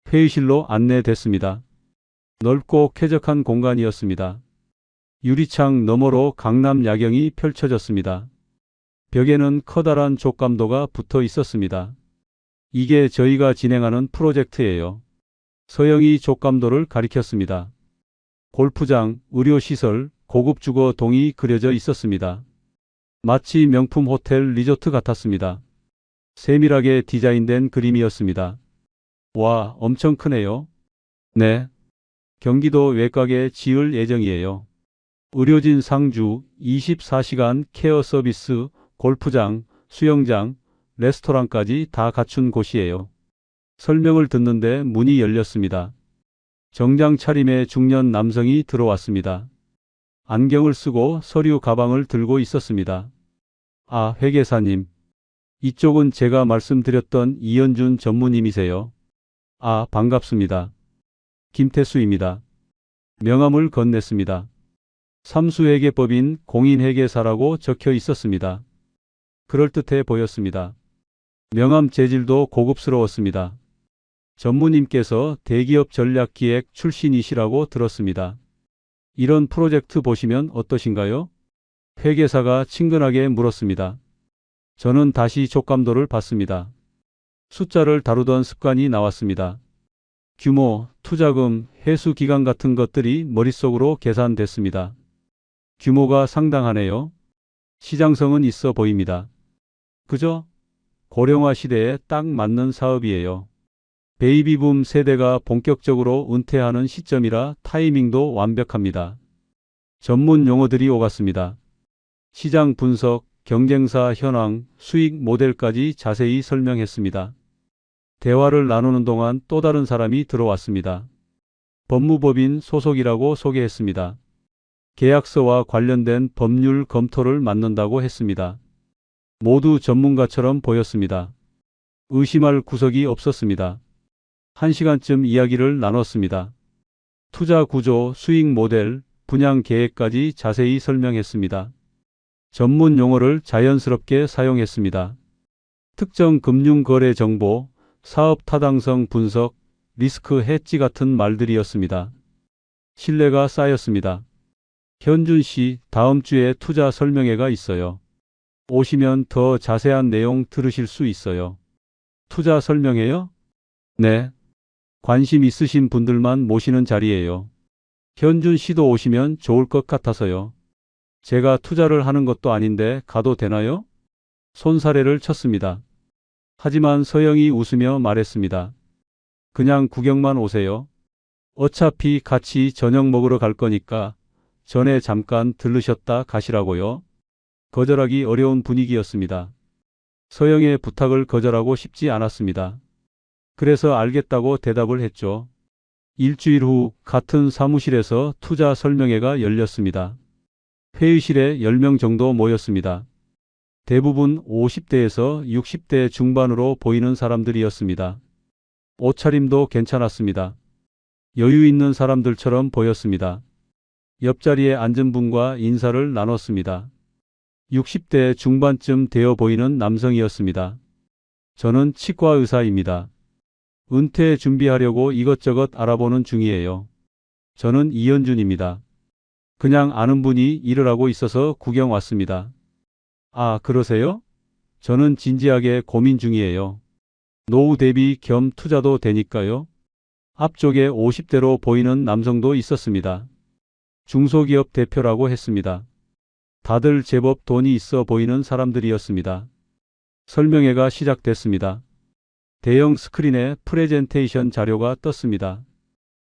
회의실로 안내됐습니다. 넓고 쾌적한 공간이었습니다. 유리창 너머로 강남 야경이 펼쳐졌습니다. 벽에는 커다란 족감도가 붙어 있었습니다. 이게 저희가 진행하는 프로젝트예요. 서영이 족감도를 가리켰습니다. 골프장, 의료시설, 고급 주거 동이 그려져 있었습니다. 마치 명품 호텔 리조트 같았습니다. 세밀하게 디자인된 그림이었습니다. 와, 엄청 크네요. 네. 경기도 외곽에 지을 예정이에요. 의료진 상주, 24시간 케어 서비스, 골프장, 수영장, 레스토랑까지 다 갖춘 곳이에요. 설명을 듣는데 문이 열렸습니다. 정장 차림의 중년 남성이 들어왔습니다. 안경을 쓰고 서류 가방을 들고 있었습니다. 아, 회계사님. 이쪽은 제가 말씀드렸던 이현준 전무님이세요. 아, 반갑습니다. 김태수입니다. 명함을 건넸습니다. 삼수회계법인 공인회계사라고 적혀 있었습니다. 그럴듯해 보였습니다. 명함 재질도 고급스러웠습니다. 전무님께서 대기업 전략기획 출신이시라고 들었습니다. 이런 프로젝트 보시면 어떠신가요? 회계사가 친근하게 물었습니다. 저는 다시 족감도를 봤습니다. 숫자를 다루던 습관이 나왔습니다. 규모, 투자금, 회수기간 같은 것들이 머릿속으로 계산됐습니다. 규모가 상당하네요. 시장성은 있어 보입니다. 그죠? 고령화 시대에 딱 맞는 사업이에요. 베이비붐 세대가 본격적으로 은퇴하는 시점이라 타이밍도 완벽합니다. 전문 용어들이 오갔습니다. 시장 분석, 경쟁사 현황, 수익 모델까지 자세히 설명했습니다. 대화를 나누는 동안 또 다른 사람이 들어왔습니다. 법무법인 소속이라고 소개했습니다. 계약서와 관련된 법률 검토를 맡는다고 했습니다. 모두 전문가처럼 보였습니다. 의심할 구석이 없었습니다. 1시간쯤 이야기를 나눴습니다. 투자 구조, 수익 모델, 분양 계획까지 자세히 설명했습니다. 전문 용어를 자연스럽게 사용했습니다. 특정 금융 거래 정보, 사업 타당성 분석, 리스크 해지 같은 말들이었습니다. 신뢰가 쌓였습니다. 현준 씨, 다음 주에 투자 설명회가 있어요. 오시면 더 자세한 내용 들으실 수 있어요. 투자 설명회요? 네. 관심 있으신 분들만 모시는 자리예요. 현준 씨도 오시면 좋을 것 같아서요. 제가 투자를 하는 것도 아닌데 가도 되나요? 손사래를 쳤습니다. 하지만 서영이 웃으며 말했습니다. 그냥 구경만 오세요. 어차피 같이 저녁 먹으러 갈 거니까 전에 잠깐 들르셨다 가시라고요. 거절하기 어려운 분위기였습니다. 서영의 부탁을 거절하고 싶지 않았습니다. 그래서 알겠다고 대답을 했죠. 일주일 후 같은 사무실에서 투자 설명회가 열렸습니다. 회의실에 10명 정도 모였습니다. 대부분 50대에서 60대 중반으로 보이는 사람들이었습니다. 옷차림도 괜찮았습니다. 여유 있는 사람들처럼 보였습니다. 옆자리에 앉은 분과 인사를 나눴습니다. 60대 중반쯤 되어 보이는 남성이었습니다. 저는 치과 의사입니다. 은퇴 준비하려고 이것저것 알아보는 중이에요. 저는 이현준입니다. 그냥 아는 분이 일을 하고 있어서 구경 왔습니다. 아, 그러세요? 저는 진지하게 고민 중이에요. 노후 대비 겸 투자도 되니까요. 앞쪽에 50대로 보이는 남성도 있었습니다. 중소기업 대표라고 했습니다. 다들 제법 돈이 있어 보이는 사람들이었습니다. 설명회가 시작됐습니다. 대형 스크린에 프레젠테이션 자료가 떴습니다.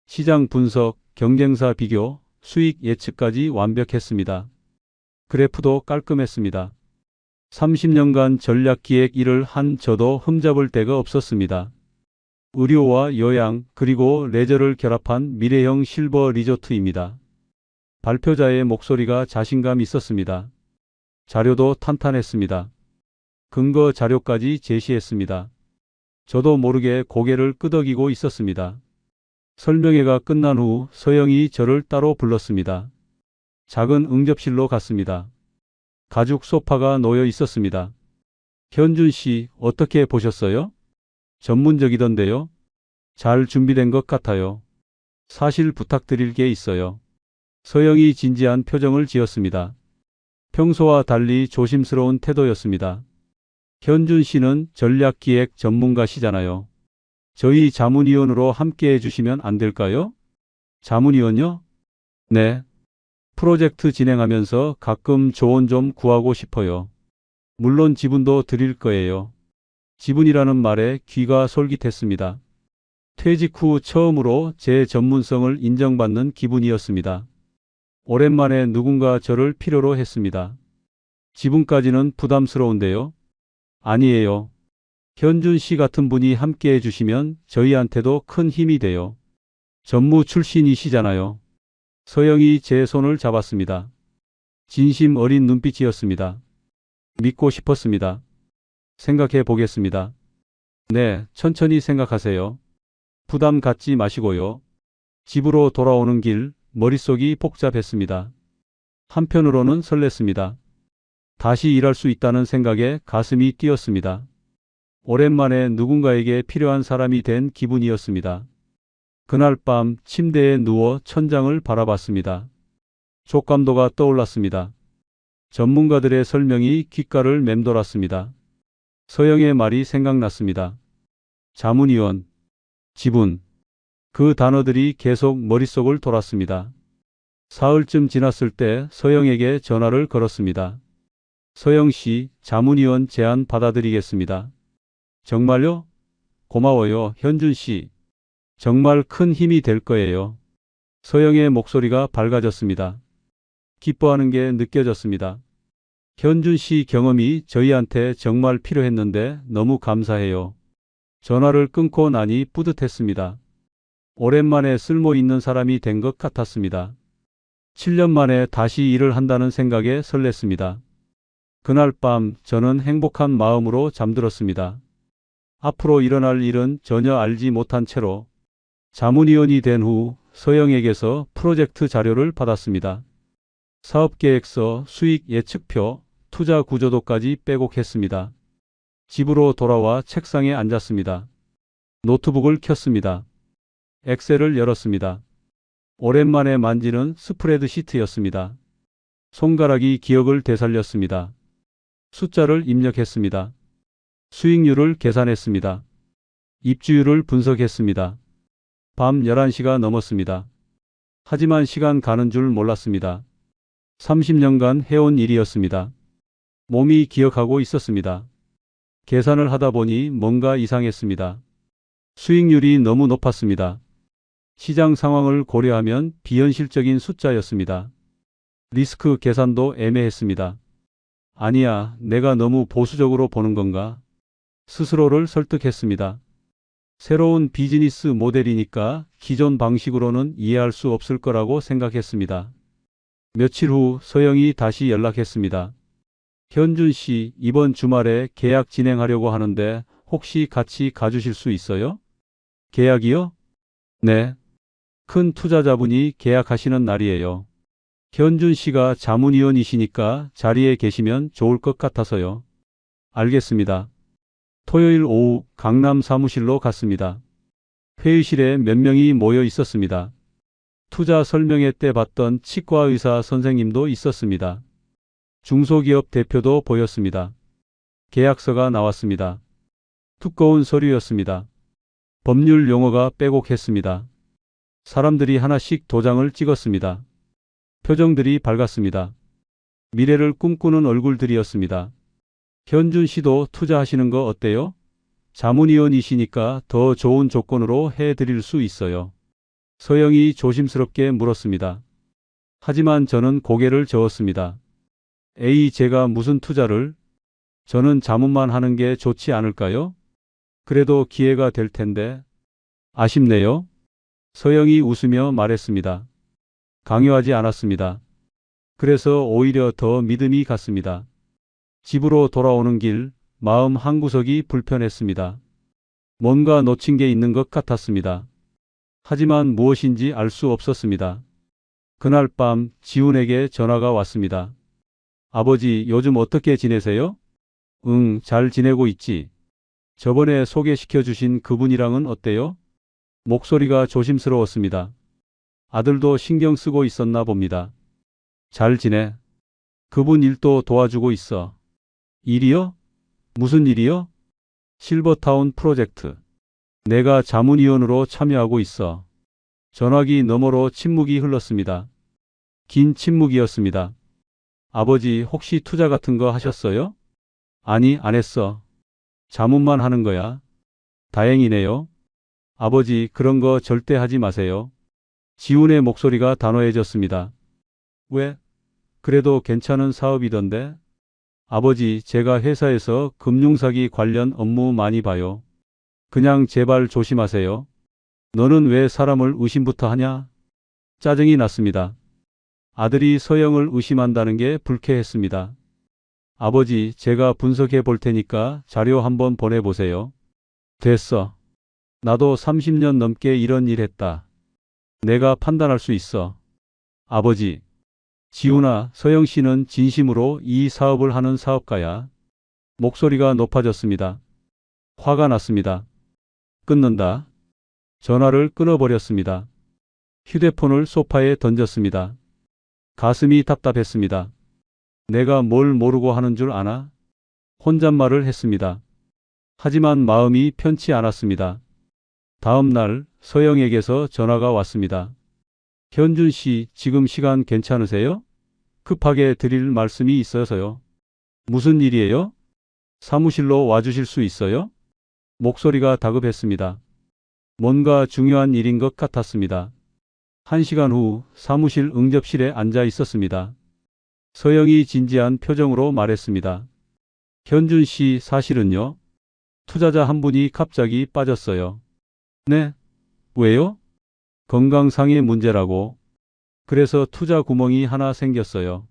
시장 분석, 경쟁사 비교, 수익 예측까지 완벽했습니다. 그래프도 깔끔했습니다. 30년간 전략기획 일을 한 저도 흠잡을 데가 없었습니다. 의료와 요양 그리고 레저를 결합한 미래형 실버 리조트입니다. 발표자의 목소리가 자신감 있었습니다. 자료도 탄탄했습니다. 근거 자료까지 제시했습니다. 저도 모르게 고개를 끄덕이고 있었습니다. 설명회가 끝난 후 서영이 저를 따로 불렀습니다. 작은 응접실로 갔습니다. 가죽 소파가 놓여 있었습니다. 현준 씨, 어떻게 보셨어요? 전문적이던데요? 잘 준비된 것 같아요. 사실 부탁드릴 게 있어요. 서영이 진지한 표정을 지었습니다. 평소와 달리 조심스러운 태도였습니다. 현준 씨는 전략기획 전문가시잖아요. 저희 자문위원으로 함께 해주시면 안 될까요? 자문위원요? 네. 프로젝트 진행하면서 가끔 조언 좀 구하고 싶어요. 물론 지분도 드릴 거예요. 지분이라는 말에 귀가 솔깃했습니다. 퇴직 후 처음으로 제 전문성을 인정받는 기분이었습니다. 오랜만에 누군가 저를 필요로 했습니다. 지분까지는 부담스러운데요. 아니에요. 현준 씨 같은 분이 함께 해주시면 저희한테도 큰 힘이 돼요. 전무 출신이시잖아요. 서영이 제 손을 잡았습니다. 진심 어린 눈빛이었습니다. 믿고 싶었습니다. 생각해 보겠습니다. 네, 천천히 생각하세요. 부담 갖지 마시고요. 집으로 돌아오는 길, 머릿속이 복잡했습니다. 한편으로는 설렜습니다. 다시 일할 수 있다는 생각에 가슴이 뛰었습니다. 오랜만에 누군가에게 필요한 사람이 된 기분이었습니다. 그날 밤 침대에 누워 천장을 바라봤습니다. 족감도가 떠올랐습니다. 전문가들의 설명이 귓가를 맴돌았습니다. 서영의 말이 생각났습니다. 자문위원, 지분, 그 단어들이 계속 머릿속을 돌았습니다. 사흘쯤 지났을 때 서영에게 전화를 걸었습니다. 서영 씨, 자문위원 제안 받아들이겠습니다. 정말요? 고마워요, 현준 씨. 정말 큰 힘이 될 거예요. 서영의 목소리가 밝아졌습니다. 기뻐하는 게 느껴졌습니다. 현준 씨 경험이 저희한테 정말 필요했는데 너무 감사해요. 전화를 끊고 나니 뿌듯했습니다. 오랜만에 쓸모 있는 사람이 된 것 같았습니다. 7년 만에 다시 일을 한다는 생각에 설렜습니다. 그날 밤 저는 행복한 마음으로 잠들었습니다. 앞으로 일어날 일은 전혀 알지 못한 채로 자문위원이 된 후 서영에게서 프로젝트 자료를 받았습니다. 사업계획서, 수익 예측표, 투자 구조도까지 빼곡했습니다. 집으로 돌아와 책상에 앉았습니다. 노트북을 켰습니다. 엑셀을 열었습니다. 오랜만에 만지는 스프레드시트였습니다. 손가락이 기억을 되살렸습니다. 숫자를 입력했습니다. 수익률을 계산했습니다. 입주율을 분석했습니다. 밤 11시가 넘었습니다. 하지만 시간 가는 줄 몰랐습니다. 30년간 해온 일이었습니다. 몸이 기억하고 있었습니다. 계산을 하다 보니 뭔가 이상했습니다. 수익률이 너무 높았습니다. 시장 상황을 고려하면 비현실적인 숫자였습니다. 리스크 계산도 애매했습니다. 아니야, 내가 너무 보수적으로 보는 건가? 스스로를 설득했습니다. 새로운 비즈니스 모델이니까 기존 방식으로는 이해할 수 없을 거라고 생각했습니다. 며칠 후 서영이 다시 연락했습니다. 현준 씨, 이번 주말에 계약 진행하려고 하는데 혹시 같이 가주실 수 있어요? 계약이요? 네. 큰 투자자분이 계약하시는 날이에요. 현준 씨가 자문위원이시니까 자리에 계시면 좋을 것 같아서요. 알겠습니다. 토요일 오후 강남 사무실로 갔습니다. 회의실에 몇 명이 모여 있었습니다. 투자 설명회 때 봤던 치과 의사 선생님도 있었습니다. 중소기업 대표도 보였습니다. 계약서가 나왔습니다. 두꺼운 서류였습니다. 법률 용어가 빼곡했습니다. 사람들이 하나씩 도장을 찍었습니다. 표정들이 밝았습니다. 미래를 꿈꾸는 얼굴들이었습니다. 현준 씨도 투자하시는 거 어때요? 자문위원이시니까 더 좋은 조건으로 해드릴 수 있어요. 서영이 조심스럽게 물었습니다. 하지만 저는 고개를 저었습니다. 에이, 제가 무슨 투자를? 저는 자문만 하는 게 좋지 않을까요? 그래도 기회가 될 텐데. 아쉽네요. 서영이 웃으며 말했습니다. 강요하지 않았습니다. 그래서 오히려 더 믿음이 갔습니다. 집으로 돌아오는 길, 마음 한구석이 불편했습니다. 뭔가 놓친 게 있는 것 같았습니다. 하지만 무엇인지 알 수 없었습니다. 그날 밤 지훈에게 전화가 왔습니다. 아버지, 요즘 어떻게 지내세요? 응, 잘 지내고 있지. 저번에 소개시켜 주신 그분이랑은 어때요? 목소리가 조심스러웠습니다. 아들도 신경 쓰고 있었나 봅니다. 잘 지내. 그분 일도 도와주고 있어. 일이요? 무슨 일이요? 실버타운 프로젝트. 내가 자문위원으로 참여하고 있어. 전화기 너머로 침묵이 흘렀습니다. 긴 침묵이었습니다. 아버지, 혹시 투자 같은 거 하셨어요? 아니, 안 했어. 자문만 하는 거야. 다행이네요. 아버지, 그런 거 절대 하지 마세요. 지훈의 목소리가 단호해졌습니다. 왜? 그래도 괜찮은 사업이던데. 아버지, 제가 회사에서 금융사기 관련 업무 많이 봐요. 그냥 제발 조심하세요. 너는 왜 사람을 의심부터 하냐? 짜증이 났습니다. 아들이 서영을 의심한다는 게 불쾌했습니다. 아버지, 제가 분석해 볼 테니까 자료 한번 보내보세요. 됐어. 나도 30년 넘게 이런 일 했다. 내가 판단할 수 있어. 아버지. 지훈아, 서영 씨는 진심으로 이 사업을 하는 사업가야. 목소리가 높아졌습니다. 화가 났습니다. 끊는다. 전화를 끊어버렸습니다. 휴대폰을 소파에 던졌습니다. 가슴이 답답했습니다. 내가 뭘 모르고 하는 줄 아나? 혼잣말을 했습니다. 하지만 마음이 편치 않았습니다. 다음 날 서영에게서 전화가 왔습니다. 현준 씨, 지금 시간 괜찮으세요? 급하게 드릴 말씀이 있어서요. 무슨 일이에요? 사무실로 와주실 수 있어요? 목소리가 다급했습니다. 뭔가 중요한 일인 것 같았습니다. 1시간 후 사무실 응접실에 앉아 있었습니다. 서영이 진지한 표정으로 말했습니다. 현준 씨, 사실은요. 투자자 한 분이 갑자기 빠졌어요. 네? 왜요? 건강상의 문제라고. 그래서 투자 구멍이 하나 생겼어요.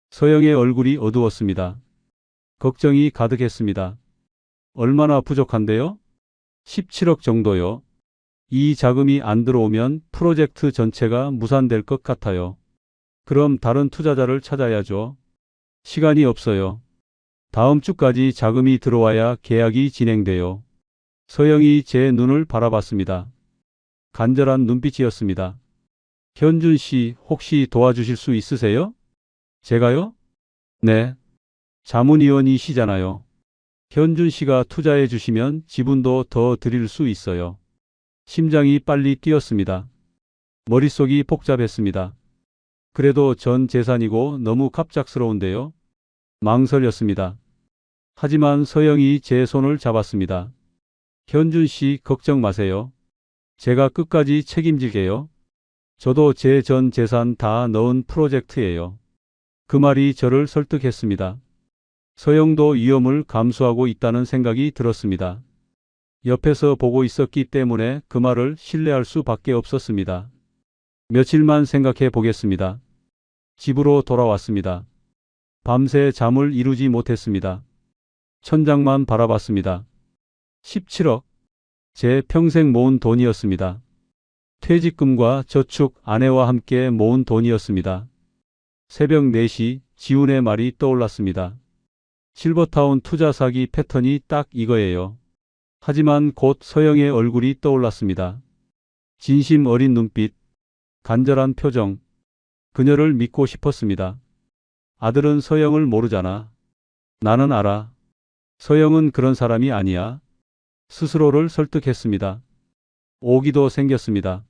서영의 얼굴이 어두웠습니다. 걱정이 가득했습니다. 얼마나 부족한데요? 17억 정도요. 이 자금이 안 들어오면 프로젝트 전체가 무산될 것 같아요. 그럼 다른 투자자를 찾아야죠. 시간이 없어요. 다음 주까지 자금이 들어와야 계약이 진행돼요. 서영이 제 눈을 바라봤습니다. 간절한 눈빛이었습니다. 현준 씨, 혹시 도와주실 수 있으세요? 제가요? 네. 자문위원이시잖아요. 현준 씨가 투자해 주시면 지분도 더 드릴 수 있어요. 심장이 빨리 뛰었습니다. 머릿속이 복잡했습니다. 그래도 전 재산이고 너무 갑작스러운데요. 망설였습니다. 하지만 서영이 제 손을 잡았습니다. 현준 씨, 걱정 마세요. 제가 끝까지 책임질게요. 저도 제 전 재산 다 넣은 프로젝트예요. 그 말이 저를 설득했습니다. 서영도 위험을 감수하고 있다는 생각이 들었습니다. 옆에서 보고 있었기 때문에 그 말을 신뢰할 수밖에 없었습니다. 며칠만 생각해 보겠습니다. 집으로 돌아왔습니다. 밤새 잠을 이루지 못했습니다. 천장만 바라봤습니다. 17억. 제 평생 모은 돈이었습니다. 퇴직금과 저축, 아내와 함께 모은 돈이었습니다. 새벽 4시 지훈의 말이 떠올랐습니다. 실버타운 투자 사기 패턴이 딱 이거예요. 하지만 곧 서영의 얼굴이 떠올랐습니다. 진심 어린 눈빛, 간절한 표정. 그녀를 믿고 싶었습니다. 아들은 서영을 모르잖아. 나는 알아. 서영은 그런 사람이 아니야. 스스로를 설득했습니다. 오기도 생겼습니다.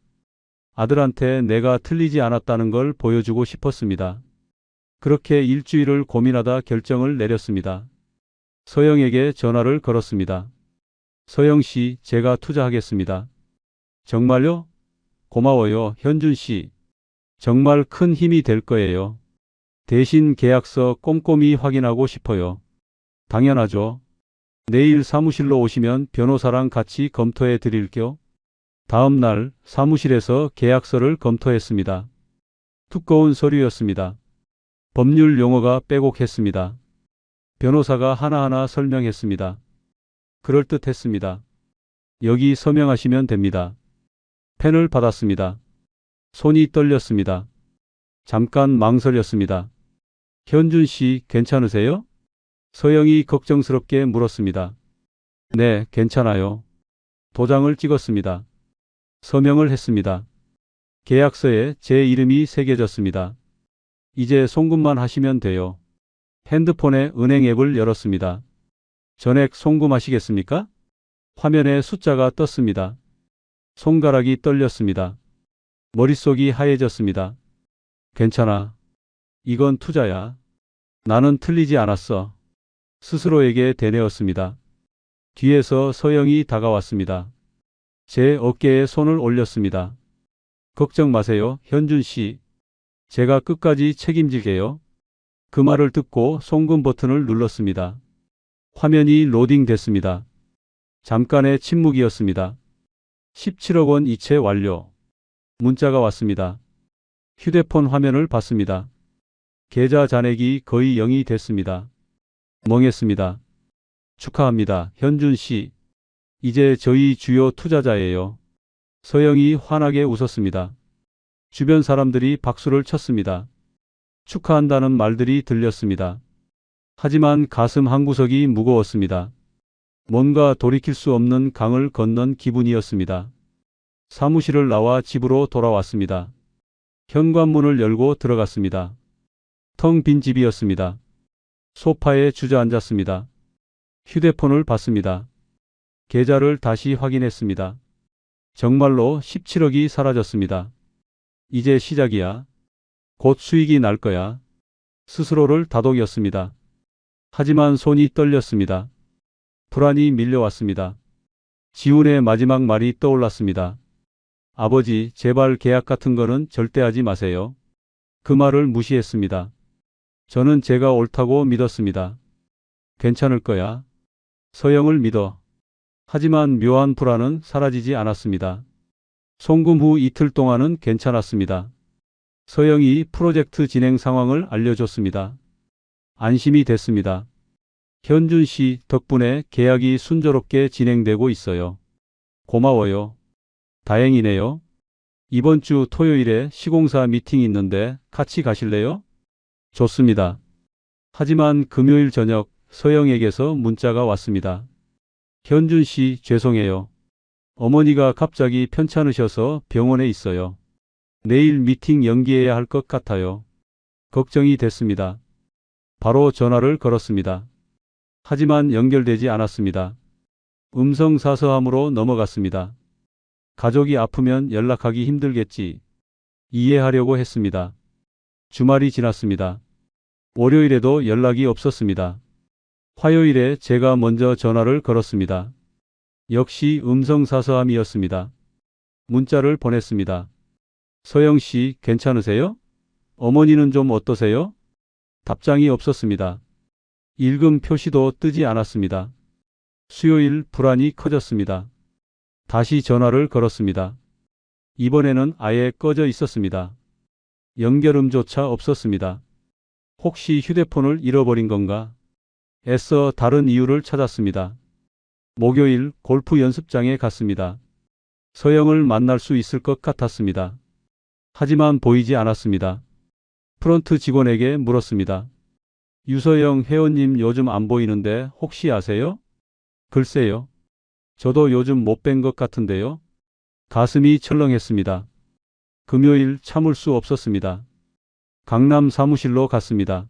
아들한테 내가 틀리지 않았다는 걸 보여주고 싶었습니다. 그렇게 일주일을 고민하다 결정을 내렸습니다. 서영에게 전화를 걸었습니다. 서영 씨, 제가 투자하겠습니다. 정말요? 고마워요, 현준 씨. 정말 큰 힘이 될 거예요. 대신 계약서 꼼꼼히 확인하고 싶어요. 당연하죠. 내일 사무실로 오시면 변호사랑 같이 검토해 드릴게요. 다음 날 사무실에서 계약서를 검토했습니다. 두꺼운 서류였습니다. 법률 용어가 빼곡했습니다. 변호사가 하나하나 설명했습니다. 그럴듯했습니다. 여기 서명하시면 됩니다. 펜을 받았습니다. 손이 떨렸습니다. 잠깐 망설였습니다. 현준 씨, 괜찮으세요? 서영이 걱정스럽게 물었습니다. 네, 괜찮아요. 도장을 찍었습니다. 서명을 했습니다. 계약서에 제 이름이 새겨졌습니다. 이제 송금만 하시면 돼요. 핸드폰에 은행 앱을 열었습니다. 전액 송금하시겠습니까? 화면에 숫자가 떴습니다. 손가락이 떨렸습니다. 머릿속이 하얘졌습니다. 괜찮아. 이건 투자야. 나는 틀리지 않았어. 스스로에게 되뇌었습니다. 뒤에서 서영이 다가왔습니다. 제 어깨에 손을 올렸습니다. 걱정 마세요, 현준 씨. 제가 끝까지 책임질게요. 그 말을 듣고 송금 버튼을 눌렀습니다. 화면이 로딩됐습니다. 잠깐의 침묵이었습니다. 17억 원 이체 완료. 문자가 왔습니다. 휴대폰 화면을 봤습니다. 계좌 잔액이 거의 0이 됐습니다. 멍했습니다. 축하합니다, 현준 씨. 이제 저희 주요 투자자예요. 서영이 환하게 웃었습니다. 주변 사람들이 박수를 쳤습니다. 축하한다는 말들이 들렸습니다. 하지만 가슴 한구석이 무거웠습니다. 뭔가 돌이킬 수 없는 강을 건넌 기분이었습니다. 사무실을 나와 집으로 돌아왔습니다. 현관문을 열고 들어갔습니다. 텅 빈 집이었습니다. 소파에 주저앉았습니다. 휴대폰을 봤습니다. 계좌를 다시 확인했습니다. 정말로 17억이 사라졌습니다. 이제 시작이야. 곧 수익이 날 거야. 스스로를 다독였습니다. 하지만 손이 떨렸습니다. 불안이 밀려왔습니다. 지훈의 마지막 말이 떠올랐습니다. 아버지, 제발 계약 같은 거는 절대 하지 마세요. 그 말을 무시했습니다. 저는 제가 옳다고 믿었습니다. 괜찮을 거야. 서영을 믿어. 하지만 묘한 불안은 사라지지 않았습니다. 송금 후 이틀 동안은 괜찮았습니다. 서영이 프로젝트 진행 상황을 알려줬습니다. 안심이 됐습니다. 현준 씨 덕분에 계약이 순조롭게 진행되고 있어요. 고마워요. 다행이네요. 이번 주 토요일에 시공사 미팅이 있는데 같이 가실래요? 좋습니다. 하지만 금요일 저녁 서영에게서 문자가 왔습니다. 현준 씨, 죄송해요. 어머니가 갑자기 편찮으셔서 병원에 있어요. 내일 미팅 연기해야 할 것 같아요. 걱정이 됐습니다. 바로 전화를 걸었습니다. 하지만 연결되지 않았습니다. 음성사서함으로 넘어갔습니다. 가족이 아프면 연락하기 힘들겠지. 이해하려고 했습니다. 주말이 지났습니다. 월요일에도 연락이 없었습니다. 화요일에 제가 먼저 전화를 걸었습니다. 역시 음성사서함이었습니다. 문자를 보냈습니다. 서영 씨, 괜찮으세요? 어머니는 좀 어떠세요? 답장이 없었습니다. 읽음 표시도 뜨지 않았습니다. 수요일 불안이 커졌습니다. 다시 전화를 걸었습니다. 이번에는 아예 꺼져 있었습니다. 연결음조차 없었습니다. 혹시 휴대폰을 잃어버린 건가? 애써 다른 이유를 찾았습니다. 목요일 골프 연습장에 갔습니다. 서영을 만날 수 있을 것 같았습니다. 하지만 보이지 않았습니다. 프런트 직원에게 물었습니다. 유서영 회원님 요즘 안 보이는데 혹시 아세요? 글쎄요. 저도 요즘 못 뵌 것 같은데요. 가슴이 철렁했습니다. 금요일 참을 수 없었습니다. 강남 사무실로 갔습니다.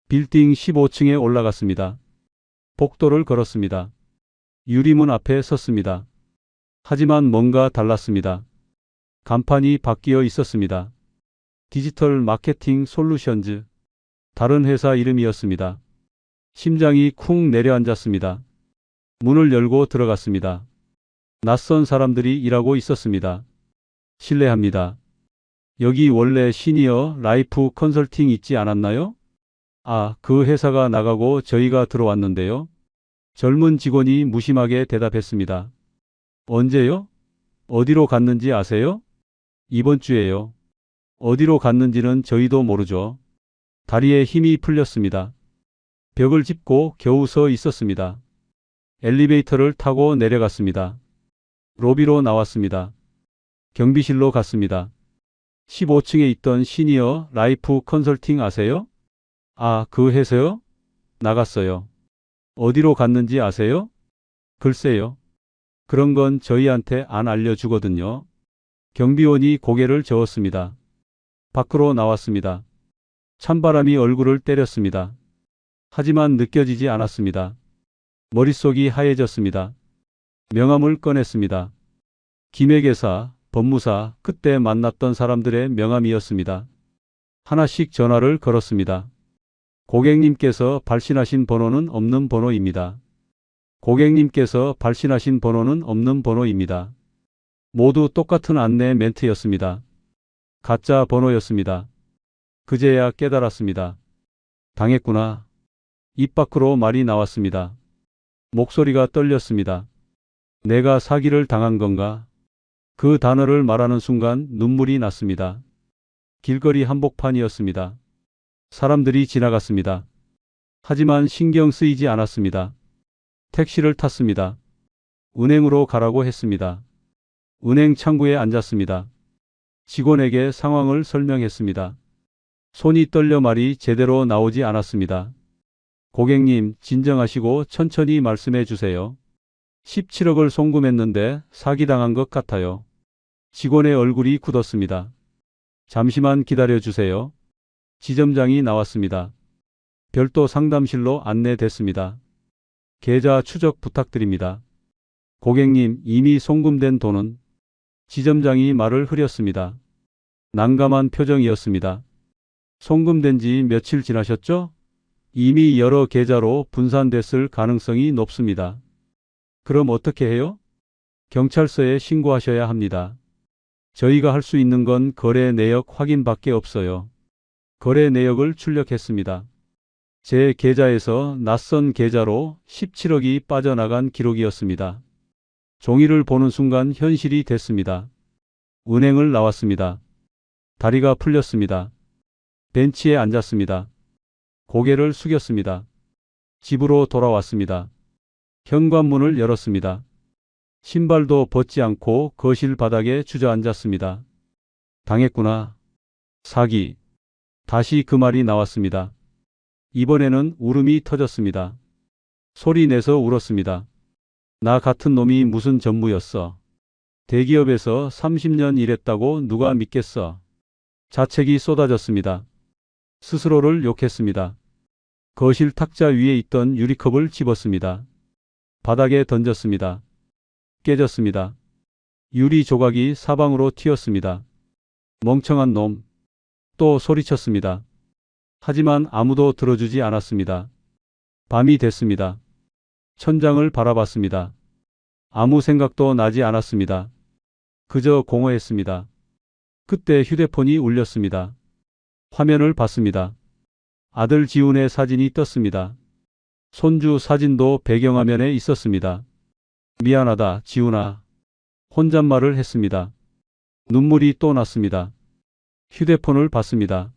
빌딩 15층에 올라갔습니다. 복도를 걸었습니다. 유리문 앞에 섰습니다. 하지만 뭔가 달랐습니다. 간판이 바뀌어 있었습니다. 디지털 마케팅 솔루션즈. 다른 회사 이름이었습니다. 심장이 쿵 내려앉았습니다. 문을 열고 들어갔습니다. 낯선 사람들이 일하고 있었습니다. 실례합니다. 여기 원래 시니어 라이프 컨설팅 있지 않았나요? 아, 그 회사가 나가고 저희가 들어왔는데요. 젊은 직원이 무심하게 대답했습니다. 언제요? 어디로 갔는지 아세요? 이번 주에요. 어디로 갔는지는 저희도 모르죠. 다리에 힘이 풀렸습니다. 벽을 짚고 겨우 서 있었습니다. 엘리베이터를 타고 내려갔습니다. 로비로 나왔습니다. 경비실로 갔습니다. 15층에 있던 시니어 라이프 컨설팅 아세요? 아, 그 회사요? 나갔어요. 어디로 갔는지 아세요? 글쎄요. 그런 건 저희한테 안 알려주거든요. 경비원이 고개를 저었습니다. 밖으로 나왔습니다. 찬바람이 얼굴을 때렸습니다. 하지만 느껴지지 않았습니다. 머릿속이 하얘졌습니다. 명함을 꺼냈습니다. 김회계사, 법무사, 그때 만났던 사람들의 명함이었습니다. 하나씩 전화를 걸었습니다. 고객님께서 발신하신 번호는 없는 번호입니다. 고객님께서 발신하신 번호는 없는 번호입니다. 모두 똑같은 안내 멘트였습니다. 가짜 번호였습니다. 그제야 깨달았습니다. 당했구나. 입 밖으로 말이 나왔습니다. 목소리가 떨렸습니다. 내가 사기를 당한 건가? 그 단어를 말하는 순간 눈물이 났습니다. 길거리 한복판이었습니다. 사람들이 지나갔습니다. 하지만 신경 쓰이지 않았습니다. 택시를 탔습니다. 은행으로 가라고 했습니다. 은행 창구에 앉았습니다. 직원에게 상황을 설명했습니다. 손이 떨려 말이 제대로 나오지 않았습니다. 고객님, 진정하시고 천천히 말씀해 주세요. 17억을 송금했는데 사기당한 것 같아요. 직원의 얼굴이 굳었습니다. 잠시만 기다려 주세요. 지점장이 나왔습니다. 별도 상담실로 안내됐습니다. 계좌 추적 부탁드립니다. 고객님, 이미 송금된 돈은? 지점장이 말을 흐렸습니다. 난감한 표정이었습니다. 송금된 지 며칠 지나셨죠? 이미 여러 계좌로 분산됐을 가능성이 높습니다. 그럼 어떻게 해요? 경찰서에 신고하셔야 합니다. 저희가 할 수 있는 건 거래 내역 확인밖에 없어요. 거래 내역을 출력했습니다. 제 계좌에서 낯선 계좌로 17억이 빠져나간 기록이었습니다. 종이를 보는 순간 현실이 됐습니다. 은행을 나왔습니다. 다리가 풀렸습니다. 벤치에 앉았습니다. 고개를 숙였습니다. 집으로 돌아왔습니다. 현관문을 열었습니다. 신발도 벗지 않고 거실 바닥에 주저앉았습니다. 당했구나. 사기. 다시 그 말이 나왔습니다. 이번에는 울음이 터졌습니다. 소리 내서 울었습니다. 나 같은 놈이 무슨 전무였어. 대기업에서 30년 일했다고 누가 믿겠어. 자책이 쏟아졌습니다. 스스로를 욕했습니다. 거실 탁자 위에 있던 유리컵을 집었습니다. 바닥에 던졌습니다. 깨졌습니다. 유리 조각이 사방으로 튀었습니다. 멍청한 놈. 또 소리쳤습니다. 하지만 아무도 들어주지 않았습니다. 밤이 됐습니다. 천장을 바라봤습니다. 아무 생각도 나지 않았습니다. 그저 공허했습니다. 그때 휴대폰이 울렸습니다. 화면을 봤습니다. 아들 지훈의 사진이 떴습니다. 손주 사진도 배경화면에 있었습니다. 미안하다, 지훈아. 혼잣말을 했습니다. 눈물이 또 났습니다. 휴대폰을 봤습니다.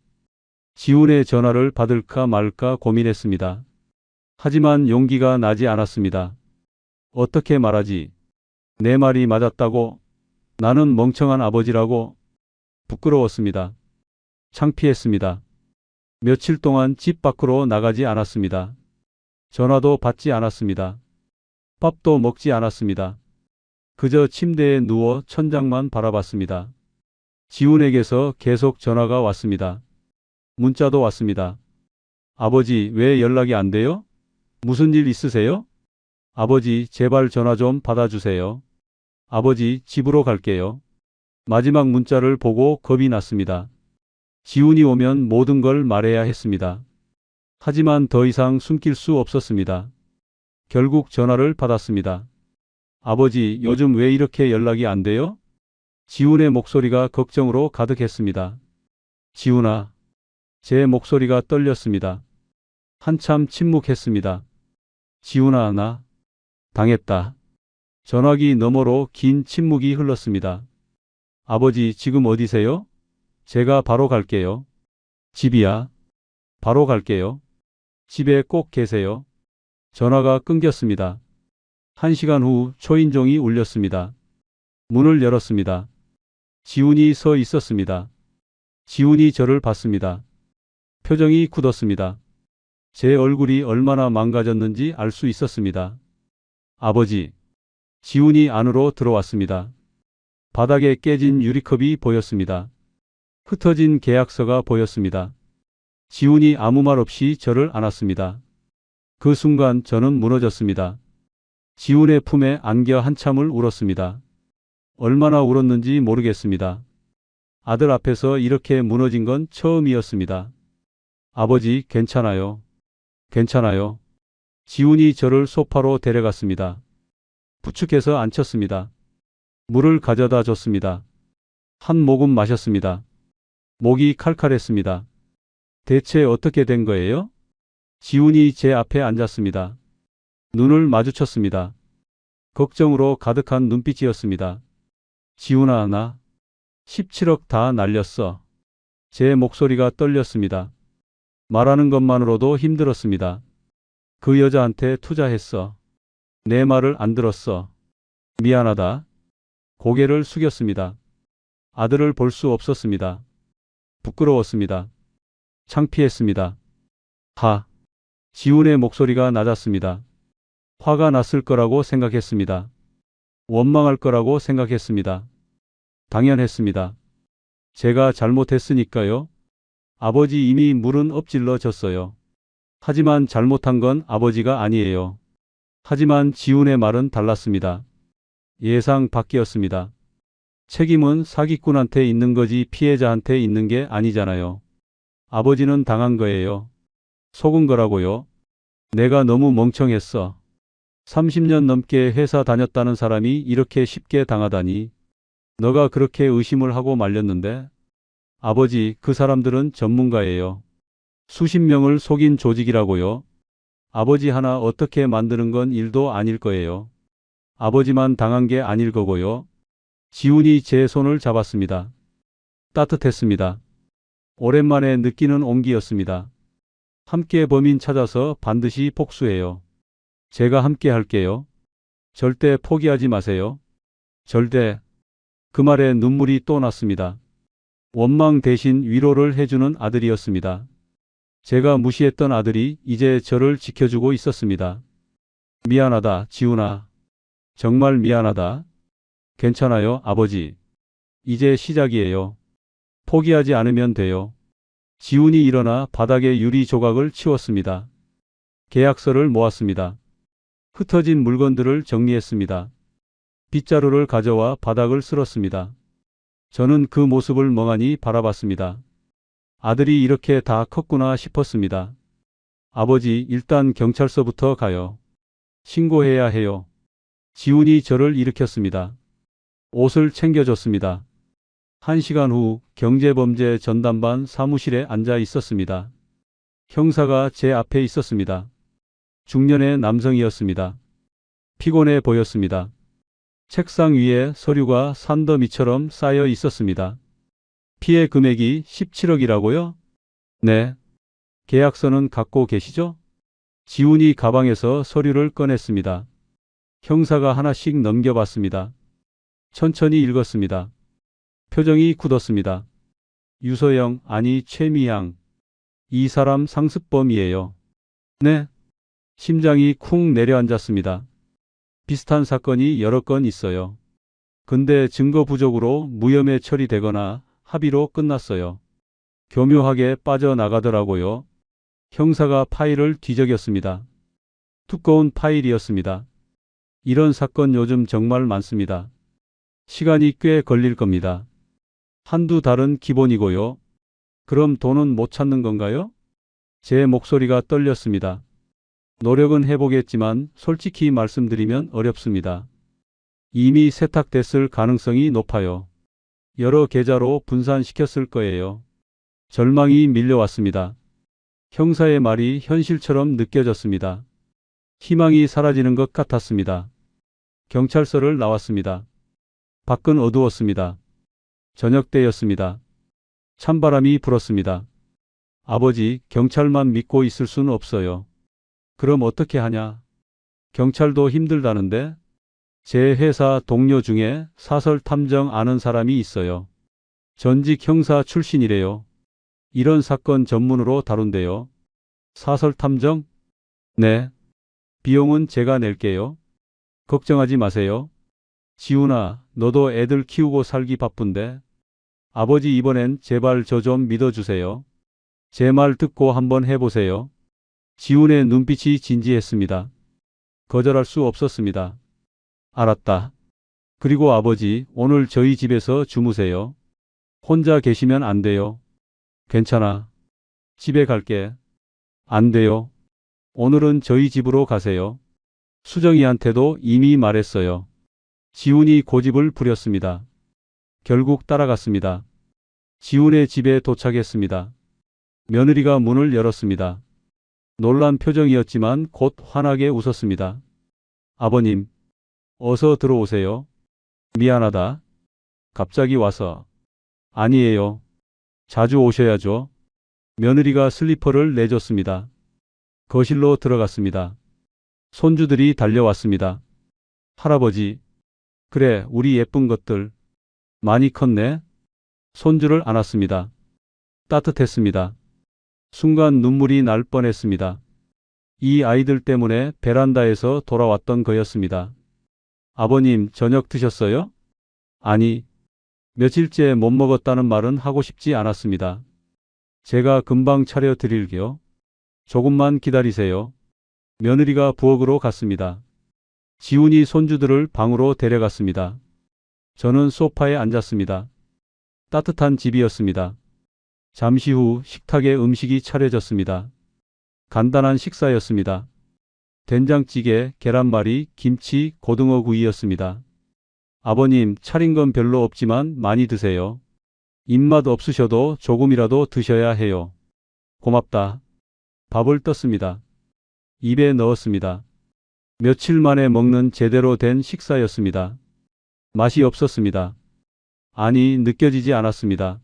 지훈의 전화를 받을까 말까 고민했습니다. 하지만 용기가 나지 않았습니다. 어떻게 말하지? 내 말이 맞았다고? 나는 멍청한 아버지라고? 부끄러웠습니다. 창피했습니다. 며칠 동안 집 밖으로 나가지 않았습니다. 전화도 받지 않았습니다. 밥도 먹지 않았습니다. 그저 침대에 누워 천장만 바라봤습니다. 지훈에게서 계속 전화가 왔습니다. 문자도 왔습니다. 아버지, 왜 연락이 안 돼요? 무슨 일 있으세요? 아버지, 제발 전화 좀 받아주세요. 아버지, 집으로 갈게요. 마지막 문자를 보고 겁이 났습니다. 지훈이 오면 모든 걸 말해야 했습니다. 하지만 더 이상 숨길 수 없었습니다. 결국 전화를 받았습니다. 아버지, 요즘 왜 이렇게 연락이 안 돼요? 지훈의 목소리가 걱정으로 가득했습니다. 지훈아. 제 목소리가 떨렸습니다. 한참 침묵했습니다. 지훈아, 나 당했다. 전화기 너머로 긴 침묵이 흘렀습니다. 아버지, 지금 어디세요? 제가 바로 갈게요. 집이야. 바로 갈게요. 집에 꼭 계세요. 전화가 끊겼습니다. 1시간 후 초인종이 울렸습니다. 문을 열었습니다. 지훈이 서 있었습니다. 지훈이 저를 봤습니다. 표정이 굳었습니다. 제 얼굴이 얼마나 망가졌는지 알 수 있었습니다. 아버지. 지훈이 안으로 들어왔습니다. 바닥에 깨진 유리컵이 보였습니다. 흩어진 계약서가 보였습니다. 지훈이 아무 말 없이 저를 안았습니다. 그 순간 저는 무너졌습니다. 지훈의 품에 안겨 한참을 울었습니다. 얼마나 울었는지 모르겠습니다. 아들 앞에서 이렇게 무너진 건 처음이었습니다. 아버지, 괜찮아요. 괜찮아요. 지훈이 저를 소파로 데려갔습니다. 부축해서 앉혔습니다. 물을 가져다 줬습니다. 한 모금 마셨습니다. 목이 칼칼했습니다. 대체 어떻게 된 거예요? 지훈이 제 앞에 앉았습니다. 눈을 마주쳤습니다. 걱정으로 가득한 눈빛이었습니다. 지훈아, 나 17억 다 날렸어. 제 목소리가 떨렸습니다. 말하는 것만으로도 힘들었습니다. 그 여자한테 투자했어. 내 말을 안 들었어. 미안하다. 고개를 숙였습니다. 아들을 볼 수 없었습니다. 부끄러웠습니다. 창피했습니다. 지훈의 목소리가 낮았습니다. 화가 났을 거라고 생각했습니다. 원망할 거라고 생각했습니다. 당연했습니다. 제가 잘못했으니까요. 아버지, 이미 물은 엎질러 졌어요. 하지만 잘못한 건 아버지가 아니에요. 하지만 지훈의 말은 달랐습니다. 예상 밖이었습니다. 책임은 사기꾼한테 있는 거지 피해자한테 있는 게 아니잖아요. 아버지는 당한 거예요. 속은 거라고요. 내가 너무 멍청했어. 30년 넘게 회사 다녔다는 사람이 이렇게 쉽게 당하다니. 너가 그렇게 의심을 하고 말렸는데. 아버지, 그 사람들은 전문가예요. 수십 명을 속인 조직이라고요. 아버지 하나 어떻게 만드는 건 일도 아닐 거예요. 아버지만 당한 게 아닐 거고요. 지훈이 제 손을 잡았습니다. 따뜻했습니다. 오랜만에 느끼는 온기였습니다. 함께 범인 찾아서 반드시 복수해요. 제가 함께 할게요. 절대 포기하지 마세요. 절대. 그 말에 눈물이 또 났습니다. 원망 대신 위로를 해주는 아들이었습니다. 제가 무시했던 아들이 이제 저를 지켜주고 있었습니다. 미안하다, 지훈아. 정말 미안하다. 괜찮아요, 아버지. 이제 시작이에요. 포기하지 않으면 돼요. 지훈이 일어나 바닥에 유리 조각을 치웠습니다. 계약서를 모았습니다. 흩어진 물건들을 정리했습니다. 빗자루를 가져와 바닥을 쓸었습니다. 저는 그 모습을 멍하니 바라봤습니다. 아들이 이렇게 다 컸구나 싶었습니다. 아버지, 일단 경찰서부터 가요. 신고해야 해요. 지훈이 저를 일으켰습니다. 옷을 챙겨줬습니다. 1시간 후 경제범죄 전담반 사무실에 앉아 있었습니다. 형사가 제 앞에 있었습니다. 중년의 남성이었습니다. 피곤해 보였습니다. 책상 위에 서류가 산더미처럼 쌓여 있었습니다. 피해 금액이 17억이라고요? 네. 계약서는 갖고 계시죠? 지훈이 가방에서 서류를 꺼냈습니다. 형사가 하나씩 넘겨봤습니다. 천천히 읽었습니다. 표정이 굳었습니다. 유서영, 아니 최미향. 이 사람 상습범이에요. 네? 심장이 쿵 내려앉았습니다. 비슷한 사건이 여러 건 있어요. 근데 증거 부족으로 무혐의 처리되거나 합의로 끝났어요. 교묘하게 빠져나가더라고요. 형사가 파일을 뒤적였습니다. 두꺼운 파일이었습니다. 이런 사건 요즘 정말 많습니다. 시간이 꽤 걸릴 겁니다. 한두 달은 기본이고요. 그럼 돈은 못 찾는 건가요? 제 목소리가 떨렸습니다. 노력은 해보겠지만 솔직히 말씀드리면 어렵습니다. 이미 세탁됐을 가능성이 높아요. 여러 계좌로 분산시켰을 거예요. 절망이 밀려왔습니다. 형사의 말이 현실처럼 느껴졌습니다. 희망이 사라지는 것 같았습니다. 경찰서를 나왔습니다. 밖은 어두웠습니다. 저녁 때였습니다. 찬바람이 불었습니다. 아버지, 경찰만 믿고 있을 수는 없어요. 그럼 어떻게 하냐? 경찰도 힘들다는데? 제 회사 동료 중에 사설 탐정 아는 사람이 있어요. 전직 형사 출신이래요. 이런 사건 전문으로 다룬대요. 사설 탐정? 네. 비용은 제가 낼게요. 걱정하지 마세요. 지훈아, 너도 애들 키우고 살기 바쁜데. 아버지, 이번엔 제발 저 좀 믿어주세요. 제 말 듣고 한번 해보세요. 지훈의 눈빛이 진지했습니다. 거절할 수 없었습니다. 알았다. 그리고 아버지, 오늘 저희 집에서 주무세요. 혼자 계시면 안 돼요. 괜찮아. 집에 갈게. 안 돼요. 오늘은 저희 집으로 가세요. 수정이한테도 이미 말했어요. 지훈이 고집을 부렸습니다. 결국 따라갔습니다. 지훈의 집에 도착했습니다. 며느리가 문을 열었습니다. 놀란 표정이었지만 곧 환하게 웃었습니다. 아버님, 어서 들어오세요. 미안하다. 갑자기 와서. 아니에요. 자주 오셔야죠. 며느리가 슬리퍼를 내줬습니다. 거실로 들어갔습니다. 손주들이 달려왔습니다. 할아버지, 그래, 우리 예쁜 것들. 많이 컸네. 손주를 안았습니다. 따뜻했습니다. 순간 눈물이 날 뻔했습니다. 이 아이들 때문에 베란다에서 돌아왔던 거였습니다. 아버님, 저녁 드셨어요? 아니, 며칠째 못 먹었다는 말은 하고 싶지 않았습니다. 제가 금방 차려 드릴게요. 조금만 기다리세요. 며느리가 부엌으로 갔습니다. 지훈이 손주들을 방으로 데려갔습니다. 저는 소파에 앉았습니다. 따뜻한 집이었습니다. 잠시 후 식탁에 음식이 차려졌습니다. 간단한 식사였습니다. 된장찌개, 계란말이, 김치, 고등어 구이였습니다. 아버님, 차린 건 별로 없지만 많이 드세요. 입맛 없으셔도 조금이라도 드셔야 해요. 고맙다. 밥을 떴습니다. 입에 넣었습니다. 며칠 만에 먹는 제대로 된 식사였습니다. 맛이 없었습니다. 아니, 느껴지지 않았습니다.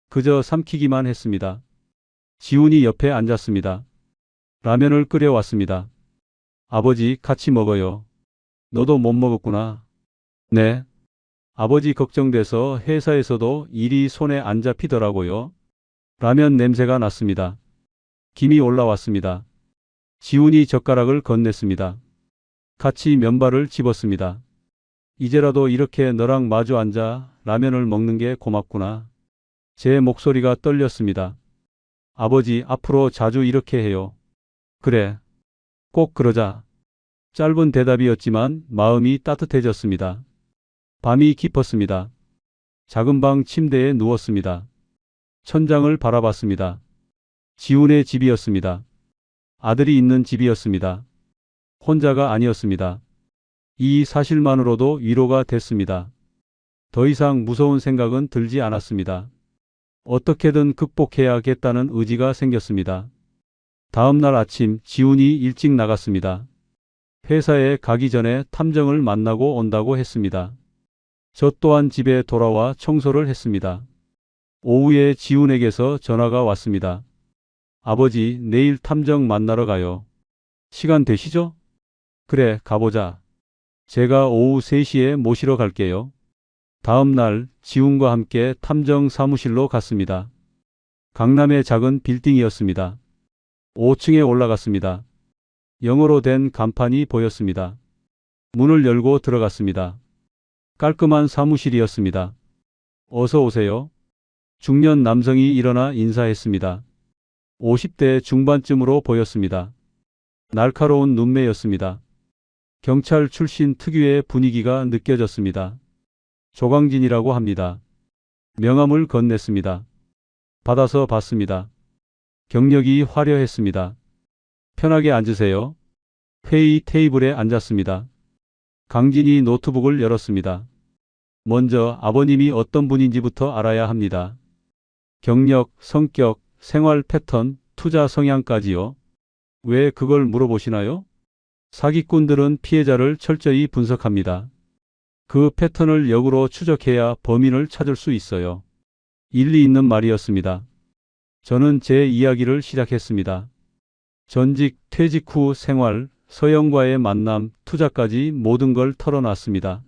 그저 삼키기만 했습니다. 지훈이 옆에 앉았습니다. 라면을 끓여왔습니다. 아버지, 같이 먹어요. 너도 못 먹었구나. 네. 아버지 걱정돼서 회사에서도 일이 손에 안 잡히더라고요. 라면 냄새가 났습니다. 김이 올라왔습니다. 지훈이 젓가락을 건넸습니다. 같이 면발을 집었습니다. 이제라도 이렇게 너랑 마주 앉아 라면을 먹는 게 고맙구나. 제 목소리가 떨렸습니다. 아버지, 앞으로 자주 이렇게 해요. 그래. 꼭 그러자. 짧은 대답이었지만 마음이 따뜻해졌습니다. 밤이 깊었습니다. 작은 방 침대에 누웠습니다. 천장을 바라봤습니다. 지훈의 집이었습니다. 아들이 있는 집이었습니다. 혼자가 아니었습니다. 이 사실만으로도 위로가 됐습니다. 더 이상 무서운 생각은 들지 않았습니다. 어떻게든 극복해야겠다는 의지가 생겼습니다. 다음 날 아침 지훈이 일찍 나갔습니다. 회사에 가기 전에 탐정을 만나고 온다고 했습니다. 저 또한 집에 돌아와 청소를 했습니다. 오후에 지훈에게서 전화가 왔습니다. 아버지, 내일 탐정 만나러 가요. 시간 되시죠? 그래, 가보자. 제가 오후 3시에 모시러 갈게요. 다음 날 지훈과 함께 탐정 사무실로 갔습니다. 강남의 작은 빌딩이었습니다. 5층에 올라갔습니다. 영어로 된 간판이 보였습니다. 문을 열고 들어갔습니다. 깔끔한 사무실이었습니다. 어서 오세요. 중년 남성이 일어나 인사했습니다. 50대 중반쯤으로 보였습니다. 날카로운 눈매였습니다. 경찰 출신 특유의 분위기가 느껴졌습니다. 조광진이라고 합니다. 명함을 건넸습니다. 받아서 봤습니다. 경력이 화려했습니다. 편하게 앉으세요. 회의 테이블에 앉았습니다. 강진이 노트북을 열었습니다. 먼저 아버님이 어떤 분인지부터 알아야 합니다. 경력, 성격, 생활 패턴, 투자 성향까지요. 왜 그걸 물어보시나요? 사기꾼들은 피해자를 철저히 분석합니다. 그 패턴을 역으로 추적해야 범인을 찾을 수 있어요. 일리 있는 말이었습니다. 저는 제 이야기를 시작했습니다. 전직, 퇴직 후 생활, 서영과의 만남, 투자까지 모든 걸 털어놨습니다.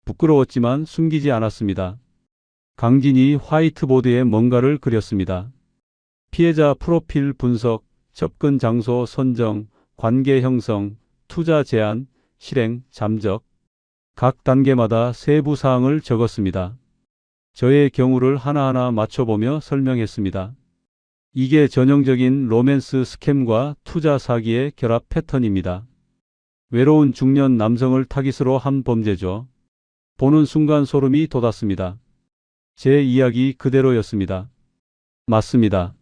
부끄러웠지만 숨기지 않았습니다. 강진이 화이트보드에 뭔가를 그렸습니다. 피해자 프로필 분석, 접근 장소 선정, 관계 형성, 투자 제안, 실행, 잠적. 각 단계마다 세부 사항을 적었습니다. 저의 경우를 하나하나 맞춰보며 설명했습니다. 이게 전형적인 로맨스 스캠과 투자 사기의 결합 패턴입니다. 외로운 중년 남성을 타깃으로 한 범죄죠. 보는 순간 소름이 돋았습니다. 제 이야기 그대로였습니다. 맞습니다.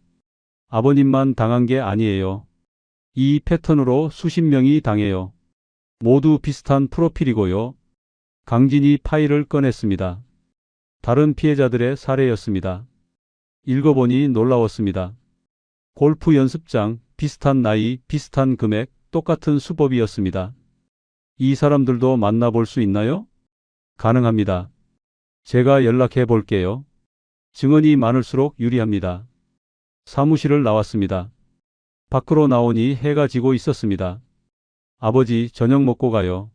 아버님만 당한 게 아니에요. 이 패턴으로 수십 명이 당해요. 모두 비슷한 프로필이고요. 강진이 파일을 꺼냈습니다. 다른 피해자들의 사례였습니다. 읽어보니 놀라웠습니다. 골프 연습장, 비슷한 나이, 비슷한 금액, 똑같은 수법이었습니다. 이 사람들도 만나볼 수 있나요? 가능합니다. 제가 연락해 볼게요. 증언이 많을수록 유리합니다. 사무실을 나왔습니다. 밖으로 나오니 해가 지고 있었습니다. 아버지, 저녁 먹고 가요.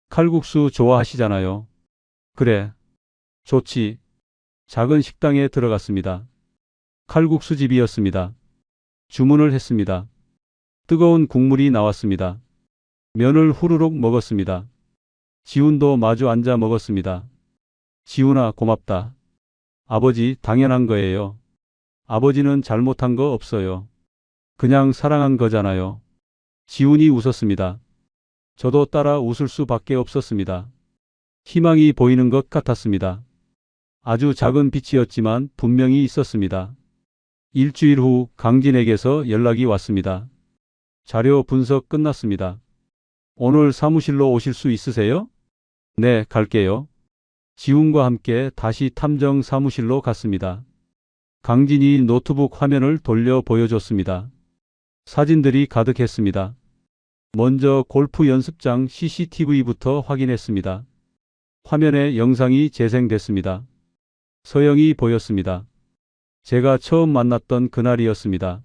칼국수 좋아하시잖아요. 그래. 좋지. 작은 식당에 들어갔습니다. 칼국수집이었습니다. 주문을 했습니다. 뜨거운 국물이 나왔습니다. 면을 후루룩 먹었습니다. 지훈도 마주 앉아 먹었습니다. 지훈아, 고맙다. 아버지, 당연한 거예요. 아버지는 잘못한 거 없어요. 그냥 사랑한 거잖아요. 지훈이 웃었습니다. 저도 따라 웃을 수밖에 없었습니다. 희망이 보이는 것 같았습니다. 아주 작은 빛이었지만 분명히 있었습니다. 일주일 후 강진에게서 연락이 왔습니다. 자료 분석 끝났습니다. 오늘 사무실로 오실 수 있으세요? 네, 갈게요. 지훈과 함께 다시 탐정 사무실로 갔습니다. 강진이 노트북 화면을 돌려 보여줬습니다. 사진들이 가득했습니다. 먼저 골프 연습장 CCTV부터 확인했습니다. 화면에 영상이 재생됐습니다. 서영이 보였습니다. 제가 처음 만났던 그날이었습니다.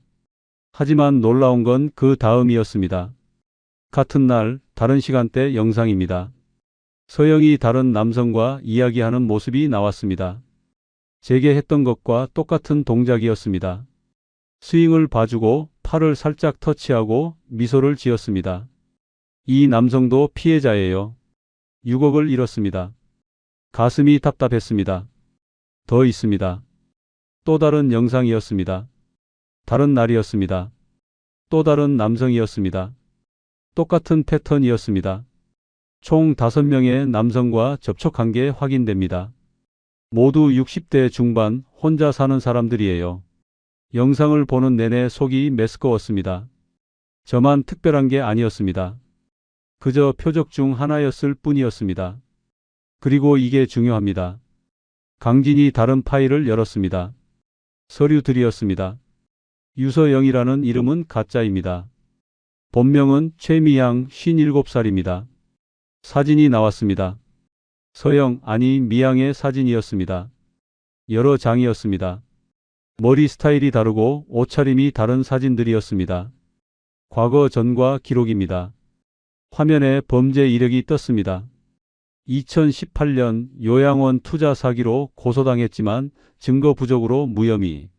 하지만 놀라운 건 그 다음이었습니다. 같은 날, 다른 시간대 영상입니다. 서영이 다른 남성과 이야기하는 모습이 나왔습니다. 제게 했던 것과 똑같은 동작이었습니다. 스윙을 봐주고 팔을 살짝 터치하고 미소를 지었습니다. 이 남성도 피해자예요. 6억을 잃었습니다. 가슴이 답답했습니다. 더 있습니다. 또 다른 영상이었습니다. 다른 날이었습니다. 또 다른 남성이었습니다. 똑같은 패턴이었습니다. 총 5명의 남성과 접촉한 게 확인됩니다. 모두 60대 중반, 혼자 사는 사람들이에요. 영상을 보는 내내 속이 메스꺼웠습니다. 저만 특별한 게 아니었습니다. 그저 표적 중 하나였을 뿐이었습니다. 그리고 이게 중요합니다. 강진이 다른 파일을 열었습니다. 서류들이었습니다. 유서영이라는 이름은 가짜입니다. 본명은 최미양 57살입니다. 사진이 나왔습니다. 서영, 아니 미양의 사진이었습니다. 여러 장이었습니다. 머리 스타일이 다르고 옷차림이 다른 사진들이었습니다. 과거 전과 기록입니다. 화면에 범죄 이력이 떴습니다. 2018년 요양원 투자 사기로 고소당했지만 증거 부족으로 무혐의.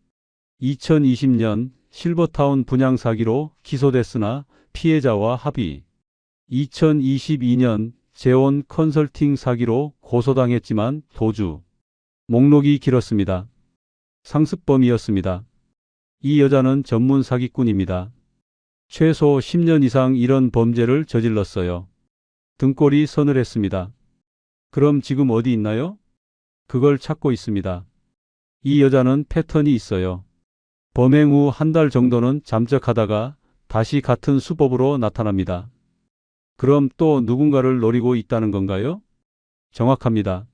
2020년 실버타운 분양 사기로 기소됐으나 피해자와 합의. 2022년 재원 컨설팅 사기로 고소당했지만 도주. 목록이 길었습니다. 상습범이었습니다. 이 여자는 전문 사기꾼입니다. 최소 10년 이상 이런 범죄를 저질렀어요. 등골이 서늘했습니다. 그럼 지금 어디 있나요? 그걸 찾고 있습니다. 이 여자는 패턴이 있어요. 범행 후 한 달 정도는 잠적하다가 다시 같은 수법으로 나타납니다. 그럼 또 누군가를 노리고 있다는 건가요? 정확합니다.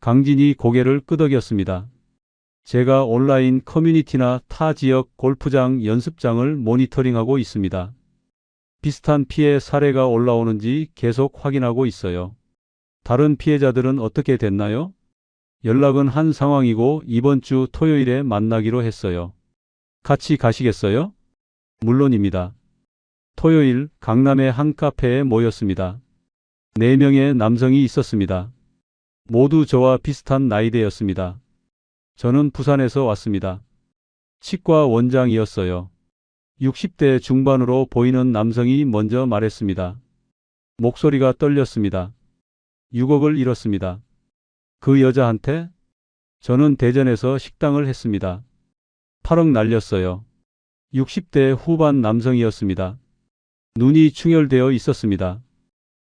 강진이 고개를 끄덕였습니다. 제가 온라인 커뮤니티나 타 지역 골프장 연습장을 모니터링하고 있습니다. 비슷한 피해 사례가 올라오는지 계속 확인하고 있어요. 다른 피해자들은 어떻게 됐나요? 연락은 한 상황이고 이번 주 토요일에 만나기로 했어요. 같이 가시겠어요? 물론입니다. 토요일 강남의 한 카페에 모였습니다. 4명의 남성이 있었습니다. 모두 저와 비슷한 나이대였습니다. 저는 부산에서 왔습니다. 치과 원장이었어요. 60대 중반으로 보이는 남성이 먼저 말했습니다. 목소리가 떨렸습니다. 6억을 잃었습니다. 그 여자한테? 저는 대전에서 식당을 했습니다. 8억 날렸어요. 60대 후반 남성이었습니다. 눈이 충혈되어 있었습니다.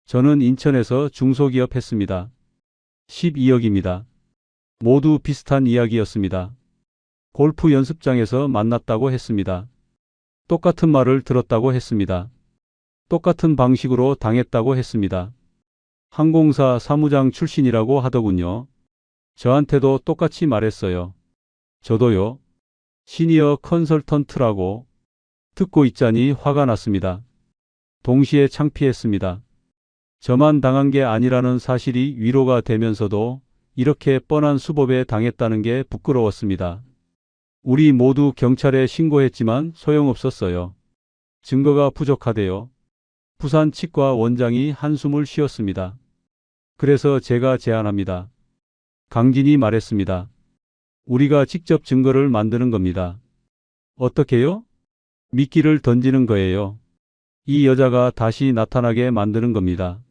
저는 인천에서 중소기업 했습니다. 12억입니다. 모두 비슷한 이야기였습니다. 골프 연습장에서 만났다고 했습니다. 똑같은 말을 들었다고 했습니다. 똑같은 방식으로 당했다고 했습니다. 항공사 사무장 출신이라고 하더군요. 저한테도 똑같이 말했어요. 저도요. 시니어 컨설턴트라고. 듣고 있자니 화가 났습니다. 동시에 창피했습니다. 저만 당한 게 아니라는 사실이 위로가 되면서도 이렇게 뻔한 수법에 당했다는 게 부끄러웠습니다. 우리 모두 경찰에 신고했지만 소용없었어요. 증거가 부족하대요. 부산 치과 원장이 한숨을 쉬었습니다. 그래서 제가 제안합니다. 강진이 말했습니다. 우리가 직접 증거를 만드는 겁니다. 어떻게요? 미끼를 던지는 거예요. 이 여자가 다시 나타나게 만드는 겁니다.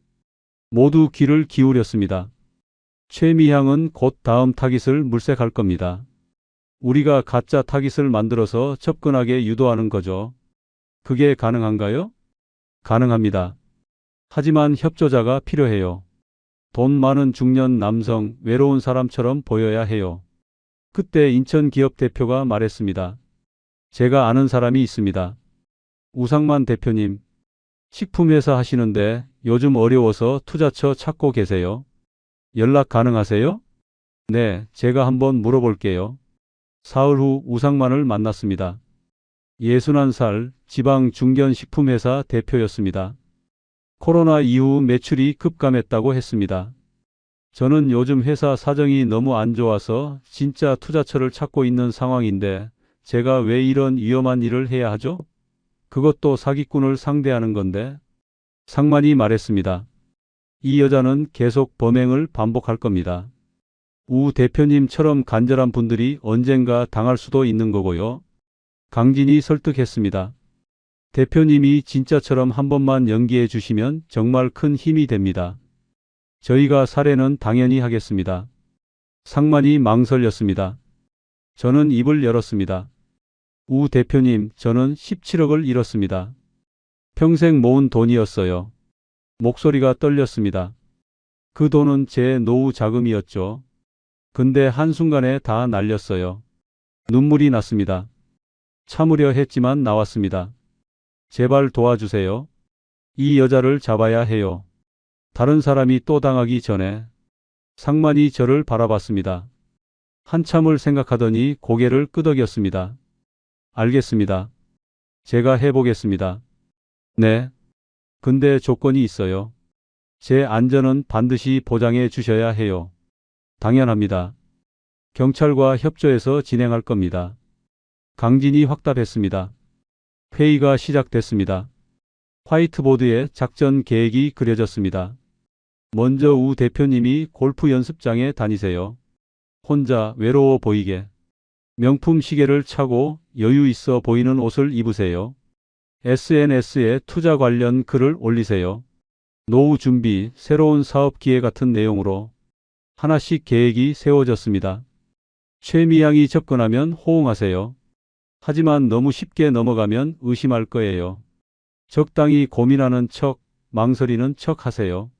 모두 귀를 기울였습니다. 최미향은 곧 다음 타깃을 물색할 겁니다. 우리가 가짜 타깃을 만들어서 접근하게 유도하는 거죠. 그게 가능한가요? 가능합니다. 하지만 협조자가 필요해요. 돈 많은 중년 남성, 외로운 사람처럼 보여야 해요. 그때 인천 기업 대표가 말했습니다. 제가 아는 사람이 있습니다. 우상만 대표님. 식품회사 하시는데 요즘 어려워서 투자처 찾고 계세요. 연락 가능하세요? 네, 제가 한번 물어볼게요. 사흘 후 우상만을 만났습니다. 61살 지방 중견식품회사 대표였습니다. 코로나 이후 매출이 급감했다고 했습니다. 저는 요즘 회사 사정이 너무 안 좋아서 진짜 투자처를 찾고 있는 상황인데 제가 왜 이런 위험한 일을 해야 하죠? 그것도 사기꾼을 상대하는 건데. 상만이 말했습니다. 이 여자는 계속 범행을 반복할 겁니다. 우 대표님처럼 간절한 분들이 언젠가 당할 수도 있는 거고요. 강진이 설득했습니다. 대표님이 진짜처럼 한 번만 연기해 주시면 정말 큰 힘이 됩니다. 저희가 사례는 당연히 하겠습니다. 상만이 망설였습니다. 저는 입을 열었습니다. 우 대표님, 저는 17억을 잃었습니다. 평생 모은 돈이었어요. 목소리가 떨렸습니다. 그 돈은 제 노후 자금이었죠. 근데 한순간에 다 날렸어요. 눈물이 났습니다. 참으려 했지만 나왔습니다. 제발 도와주세요. 이 여자를 잡아야 해요. 다른 사람이 또 당하기 전에. 상만이 저를 바라봤습니다. 한참을 생각하더니 고개를 끄덕였습니다. 알겠습니다. 제가 해보겠습니다. 네. 근데 조건이 있어요. 제 안전은 반드시 보장해 주셔야 해요. 당연합니다. 경찰과 협조해서 진행할 겁니다. 강진이 확답했습니다. 회의가 시작됐습니다. 화이트보드에 작전 계획이 그려졌습니다. 먼저 우 대표님이 골프 연습장에 다니세요. 혼자 외로워 보이게. 명품 시계를 차고 여유 있어 보이는 옷을 입으세요. SNS에 투자 관련 글을 올리세요. 노후 준비, 새로운 사업 기회 같은 내용으로 하나씩 계획이 세워졌습니다. 최미양이 접근하면 호응하세요. 하지만 너무 쉽게 넘어가면 의심할 거예요. 적당히 고민하는 척, 망설이는 척 하세요.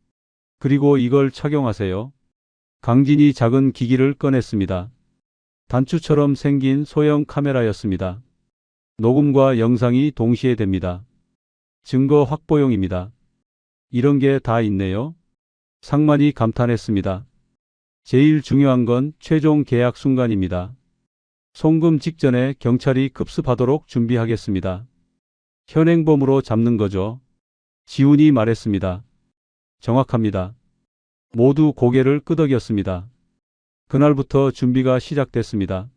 그리고 이걸 착용하세요. 강진이 작은 기기를 꺼냈습니다. 단추처럼 생긴 소형 카메라였습니다. 녹음과 영상이 동시에 됩니다. 증거 확보용입니다. 이런 게 다 있네요. 상만이 감탄했습니다. 제일 중요한 건 최종 계약 순간입니다. 송금 직전에 경찰이 급습하도록 준비하겠습니다. 현행범으로 잡는 거죠. 지훈이 말했습니다. 정확합니다. 모두 고개를 끄덕였습니다. 그날부터 준비가 시작됐습니다.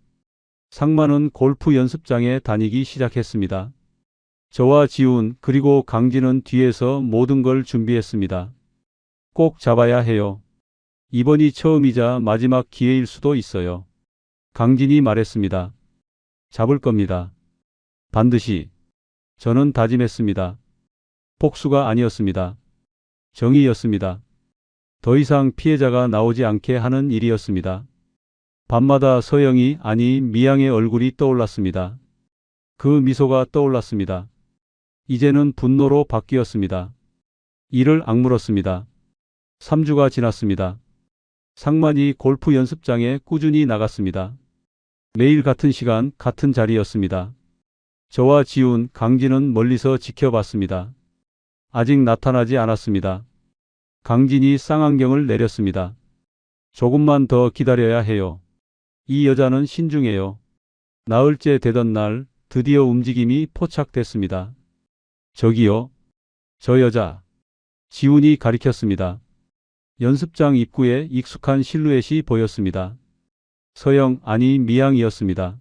상만은 골프 연습장에 다니기 시작했습니다. 저와 지훈 그리고 강진은 뒤에서 모든 걸 준비했습니다. 꼭 잡아야 해요. 이번이 처음이자 마지막 기회일 수도 있어요. 강진이 말했습니다. 잡을 겁니다. 반드시. 저는 다짐했습니다. 복수가 아니었습니다. 정의였습니다. 더 이상 피해자가 나오지 않게 하는 일이었습니다. 밤마다 서영이 아니 미양의 얼굴이 떠올랐습니다. 그 미소가 떠올랐습니다. 이제는 분노로 바뀌었습니다. 이를 악물었습니다. 3주가 지났습니다. 상만이 골프 연습장에 꾸준히 나갔습니다. 매일 같은 시간 같은 자리였습니다. 저와 지훈, 강진은 멀리서 지켜봤습니다. 아직 나타나지 않았습니다. 강진이 쌍안경을 내렸습니다. 조금만 더 기다려야 해요. 이 여자는 신중해요. 나흘째 되던 날 드디어 움직임이 포착됐습니다. 저기요. 저 여자. 지훈이 가리켰습니다. 연습장 입구에 익숙한 실루엣이 보였습니다. 서영 아니 미양이었습니다.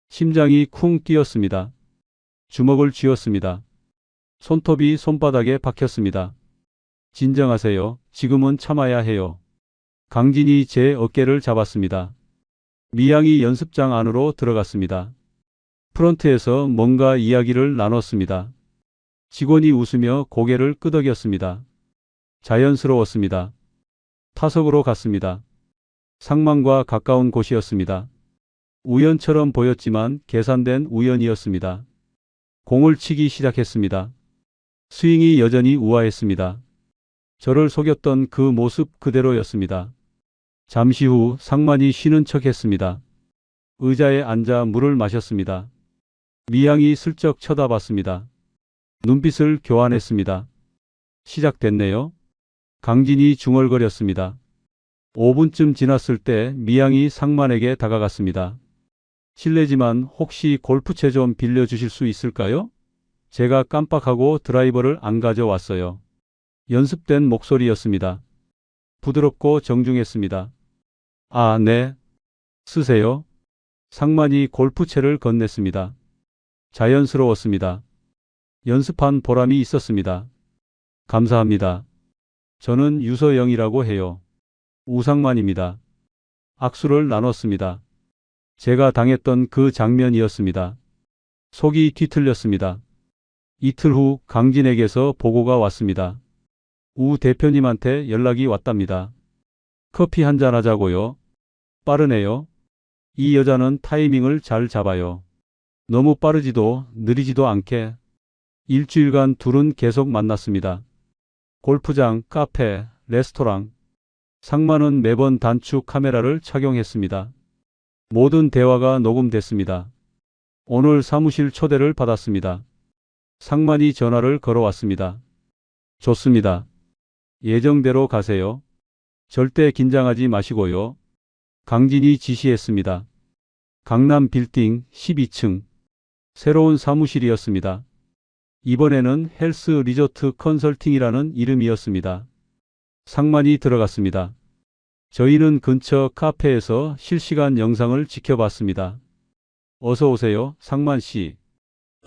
심장이 쿵 뛰었습니다. 주먹을 쥐었습니다. 손톱이 손바닥에 박혔습니다. 진정하세요. 지금은 참아야 해요. 강진이 제 어깨를 잡았습니다. 미양이 연습장 안으로 들어갔습니다. 프런트에서 뭔가 이야기를 나눴습니다. 직원이 웃으며 고개를 끄덕였습니다. 자연스러웠습니다. 타석으로 갔습니다. 상만과 가까운 곳이었습니다. 우연처럼 보였지만 계산된 우연이었습니다. 공을 치기 시작했습니다. 스윙이 여전히 우아했습니다. 저를 속였던 그 모습 그대로였습니다. 잠시 후 상만이 쉬는 척했습니다. 의자에 앉아 물을 마셨습니다. 미양이 슬쩍 쳐다봤습니다. 눈빛을 교환했습니다. 시작됐네요. 강진이 중얼거렸습니다. 5분쯤 지났을 때 미양이 상만에게 다가갔습니다. 실례지만 혹시 골프채 좀 빌려주실 수 있을까요? 제가 깜빡하고 드라이버를 안 가져왔어요. 연습된 목소리였습니다. 부드럽고 정중했습니다. 아, 네. 쓰세요. 상만이 골프채를 건넸습니다. 자연스러웠습니다. 연습한 보람이 있었습니다. 감사합니다. 저는 유서영이라고 해요. 우상만입니다. 악수를 나눴습니다. 제가 당했던 그 장면이었습니다. 속이 뒤틀렸습니다. 이틀 후 강진에게서 보고가 왔습니다. 우 대표님한테 연락이 왔답니다. 커피 한잔 하자고요. 빠르네요. 이 여자는 타이밍을 잘 잡아요. 너무 빠르지도 느리지도 않게. 일주일간 둘은 계속 만났습니다. 골프장, 카페, 레스토랑. 상만은 매번 단축 카메라를 착용했습니다. 모든 대화가 녹음됐습니다. 오늘 사무실 초대를 받았습니다. 상만이 전화를 걸어왔습니다. 좋습니다. 예정대로 가세요. 절대 긴장하지 마시고요. 강진이 지시했습니다. 강남 빌딩 12층. 새로운 사무실이었습니다. 이번에는 헬스 리조트 컨설팅이라는 이름이었습니다. 상만이 들어갔습니다. 저희는 근처 카페에서 실시간 영상을 지켜봤습니다. 어서 오세요, 상만 씨.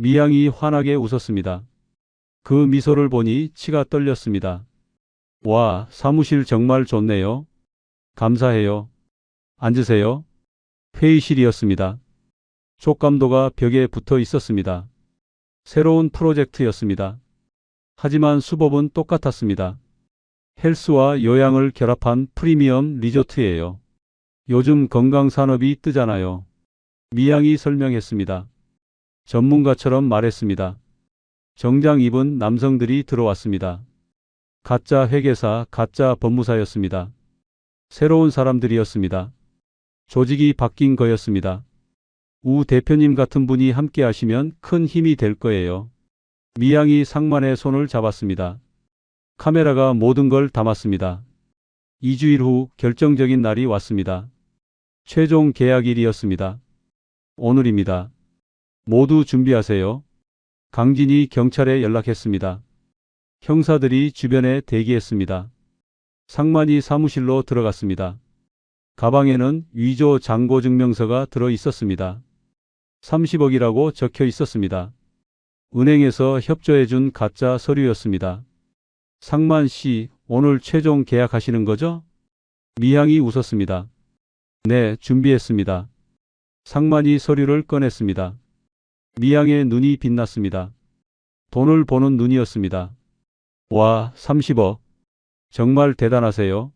미양이 환하게 웃었습니다. 그 미소를 보니 치가 떨렸습니다. 와, 사무실 정말 좋네요. 감사해요. 앉으세요. 회의실이었습니다. 촉감도가 벽에 붙어 있었습니다. 새로운 프로젝트였습니다. 하지만 수법은 똑같았습니다. 헬스와 요양을 결합한 프리미엄 리조트예요. 요즘 건강 산업이 뜨잖아요. 미양이 설명했습니다. 전문가처럼 말했습니다. 정장 입은 남성들이 들어왔습니다. 가짜 회계사, 가짜 법무사였습니다. 새로운 사람들이었습니다. 조직이 바뀐 거였습니다. 우 대표님 같은 분이 함께 하시면 큰 힘이 될 거예요. 미양이 상만의 손을 잡았습니다. 카메라가 모든 걸 담았습니다. 2주일 후 결정적인 날이 왔습니다. 최종 계약일이었습니다. 오늘입니다. 모두 준비하세요. 강진이 경찰에 연락했습니다. 형사들이 주변에 대기했습니다. 상만이 사무실로 들어갔습니다. 가방에는 위조 잔고 증명서가 들어 있었습니다. 30억이라고 적혀 있었습니다. 은행에서 협조해준 가짜 서류였습니다. 상만 씨, 오늘 최종 계약하시는 거죠? 미양이 웃었습니다. 네, 준비했습니다. 상만이 서류를 꺼냈습니다. 미양의 눈이 빛났습니다. 돈을 보는 눈이었습니다. 와, 30억. 정말 대단하세요.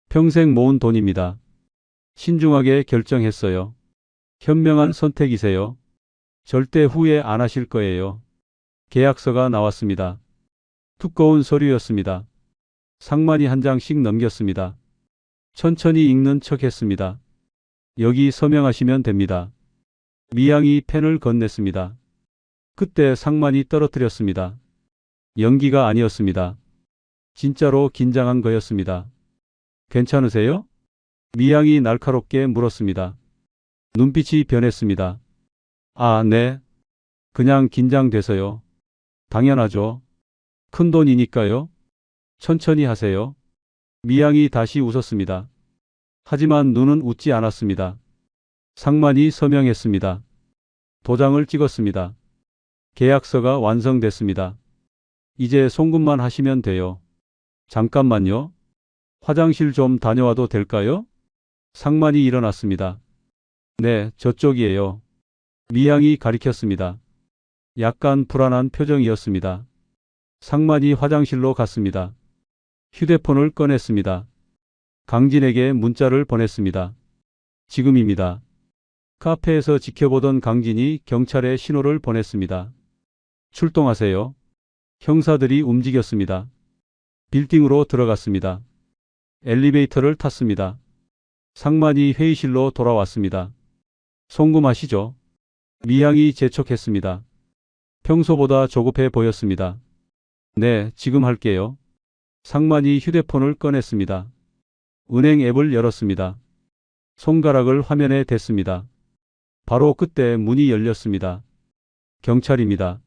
평생 모은 돈입니다. 신중하게 결정했어요. 현명한 선택이세요. 절대 후회 안 하실 거예요. 계약서가 나왔습니다. 두꺼운 서류였습니다. 상만이 한 장씩 넘겼습니다. 천천히 읽는 척 했습니다. 여기 서명하시면 됩니다. 미양이 펜을 건넸습니다. 그때 상만이 떨어뜨렸습니다. 연기가 아니었습니다. 진짜로 긴장한 거였습니다. 괜찮으세요? 미양이 날카롭게 물었습니다. 눈빛이 변했습니다. 아, 네. 그냥 긴장돼서요. 당연하죠. 큰 돈이니까요. 천천히 하세요. 미양이 다시 웃었습니다. 하지만 눈은 웃지 않았습니다. 상만이 서명했습니다. 도장을 찍었습니다. 계약서가 완성됐습니다. 이제 송금만 하시면 돼요. 잠깐만요. 화장실 좀 다녀와도 될까요? 상만이 일어났습니다. 네, 저쪽이에요. 미양이 가리켰습니다. 약간 불안한 표정이었습니다. 상만이 화장실로 갔습니다. 휴대폰을 꺼냈습니다. 강진에게 문자를 보냈습니다. 지금입니다. 카페에서 지켜보던 강진이 경찰에 신호를 보냈습니다. 출동하세요. 형사들이 움직였습니다. 빌딩으로 들어갔습니다. 엘리베이터를 탔습니다. 상만이 회의실로 돌아왔습니다. 송금하시죠. 미양이 재촉했습니다. 평소보다 조급해 보였습니다. 네, 지금 할게요. 상만이 휴대폰을 꺼냈습니다. 은행 앱을 열었습니다. 손가락을 화면에 댔습니다. 바로 그때 문이 열렸습니다. 경찰입니다.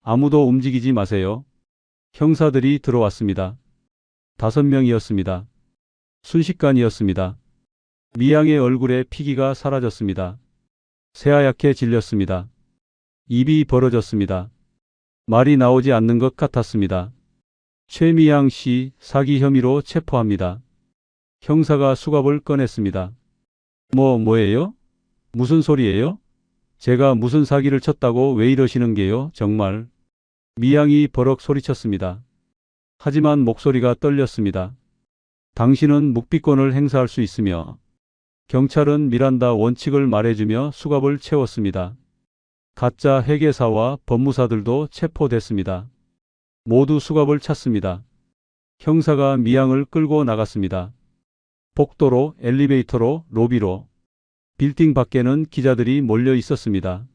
아무도 움직이지 마세요. 형사들이 들어왔습니다. 5명이었습니다. 순식간이었습니다. 미양의 얼굴에 피기가 사라졌습니다. 새하얗게 질렸습니다. 입이 벌어졌습니다. 말이 나오지 않는 것 같았습니다. 최미양 씨 사기 혐의로 체포합니다. 형사가 수갑을 꺼냈습니다. 뭐예요? 무슨 소리예요? 제가 무슨 사기를 쳤다고 왜 이러시는 게요, 정말. 미양이 버럭 소리쳤습니다. 하지만 목소리가 떨렸습니다. 당신은 묵비권을 행사할 수 있으며 경찰은 미란다 원칙을 말해주며 수갑을 채웠습니다. 가짜 회계사와 법무사들도 체포됐습니다. 모두 수갑을 찼습니다. 형사가 미양을 끌고 나갔습니다. 복도로, 엘리베이터로, 로비로. 빌딩 밖에는 기자들이 몰려 있었습니다.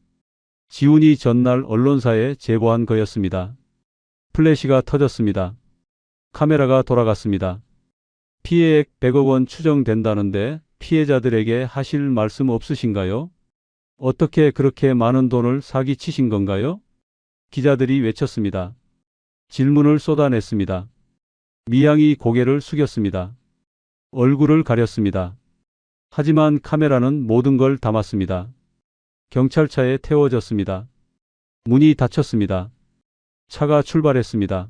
지훈이 전날 언론사에 제보한 거였습니다. 플래시가 터졌습니다. 카메라가 돌아갔습니다. 피해액 100억 원 추정된다는데 피해자들에게 하실 말씀 없으신가요? 어떻게 그렇게 많은 돈을 사기치신 건가요? 기자들이 외쳤습니다. 질문을 쏟아냈습니다. 미양이 고개를 숙였습니다. 얼굴을 가렸습니다. 하지만 카메라는 모든 걸 담았습니다. 경찰차에 태워졌습니다. 문이 닫혔습니다. 차가 출발했습니다.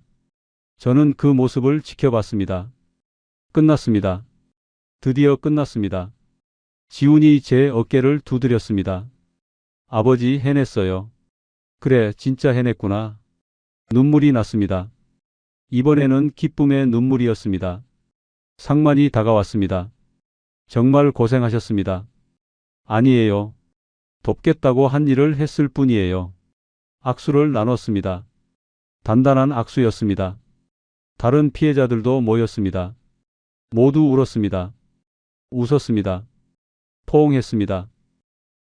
저는 그 모습을 지켜봤습니다. 끝났습니다. 드디어 끝났습니다. 지훈이 제 어깨를 두드렸습니다. 아버지, 해냈어요. 그래, 진짜 해냈구나. 눈물이 났습니다. 이번에는 기쁨의 눈물이었습니다. 상만이 다가왔습니다. 정말 고생하셨습니다. 아니에요. 돕겠다고 한 일을 했을 뿐이에요. 악수를 나눴습니다. 단단한 악수였습니다. 다른 피해자들도 모였습니다. 모두 울었습니다. 웃었습니다. 포옹했습니다.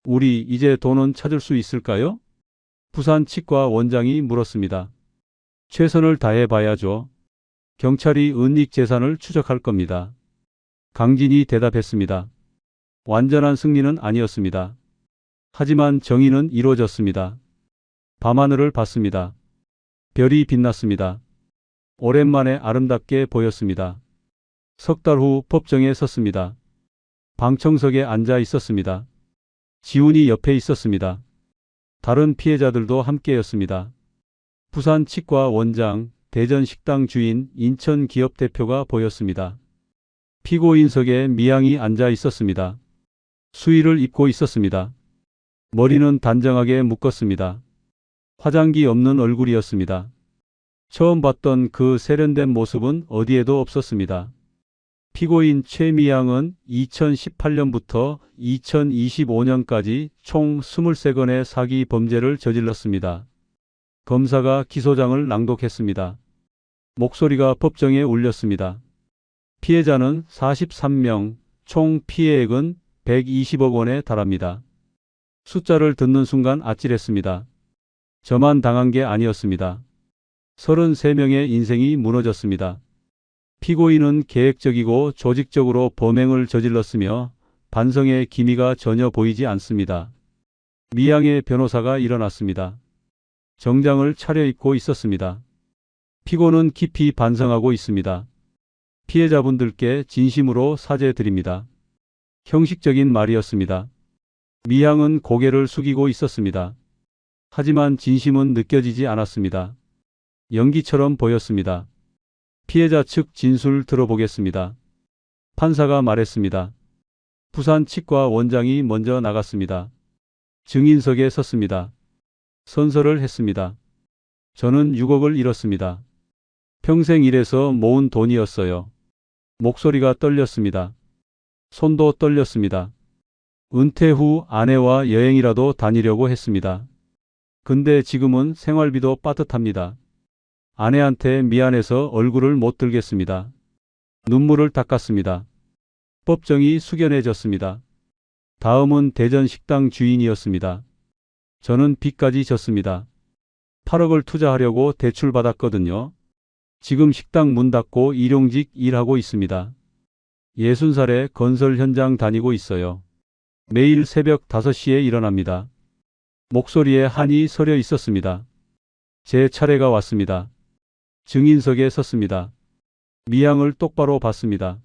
우리 이제 돈은 찾을 수 있을까요? 부산 치과 원장이 물었습니다. 최선을 다해 봐야죠. 경찰이 은닉 재산을 추적할 겁니다. 강진이 대답했습니다. 완전한 승리는 아니었습니다. 하지만 정의는 이루어졌습니다. 밤하늘을 봤습니다. 별이 빛났습니다. 오랜만에 아름답게 보였습니다. 석 달 후 법정에 섰습니다. 방청석에 앉아 있었습니다. 지훈이 옆에 있었습니다. 다른 피해자들도 함께였습니다. 부산 치과 원장, 대전 식당 주인, 인천 기업 대표가 보였습니다. 피고인석에 미양이 앉아 있었습니다. 수의를 입고 있었습니다. 머리는 단정하게 묶었습니다. 화장기 없는 얼굴이었습니다. 처음 봤던 그 세련된 모습은 어디에도 없었습니다. 피고인 최미양은 2018년부터 2025년까지 총 23건의 사기 범죄를 저질렀습니다. 검사가 기소장을 낭독했습니다. 목소리가 법정에 울렸습니다. 피해자는 43명, 총 피해액은 120억 원에 달합니다. 숫자를 듣는 순간 아찔했습니다. 저만 당한 게 아니었습니다. 33명의 인생이 무너졌습니다. 피고인은 계획적이고 조직적으로 범행을 저질렀으며 반성의 기미가 전혀 보이지 않습니다. 미양의 변호사가 일어났습니다. 정장을 차려입고 있었습니다. 피고는 깊이 반성하고 있습니다. 피해자분들께 진심으로 사죄드립니다. 형식적인 말이었습니다. 미양은 고개를 숙이고 있었습니다. 하지만 진심은 느껴지지 않았습니다. 연기처럼 보였습니다. 피해자 측 진술 들어보겠습니다. 판사가 말했습니다. 부산 치과 원장이 먼저 나갔습니다. 증인석에 섰습니다. 선서를 했습니다. 저는 6억을 잃었습니다. 평생 일해서 모은 돈이었어요. 목소리가 떨렸습니다. 손도 떨렸습니다. 은퇴 후 아내와 여행이라도 다니려고 했습니다. 근데 지금은 생활비도 빠듯합니다. 아내한테 미안해서 얼굴을 못 들겠습니다. 눈물을 닦았습니다. 법정이 숙연해졌습니다. 다음은 대전 식당 주인이었습니다. 저는 빚까지 졌습니다. 8억을 투자하려고 대출받았거든요. 지금 식당 문 닫고 일용직 일하고 있습니다. 60살에 건설 현장 다니고 있어요. 매일 새벽 5시에 일어납니다. 목소리에 한이 서려 있었습니다. 제 차례가 왔습니다. 증인석에 섰습니다. 미양을 똑바로 봤습니다.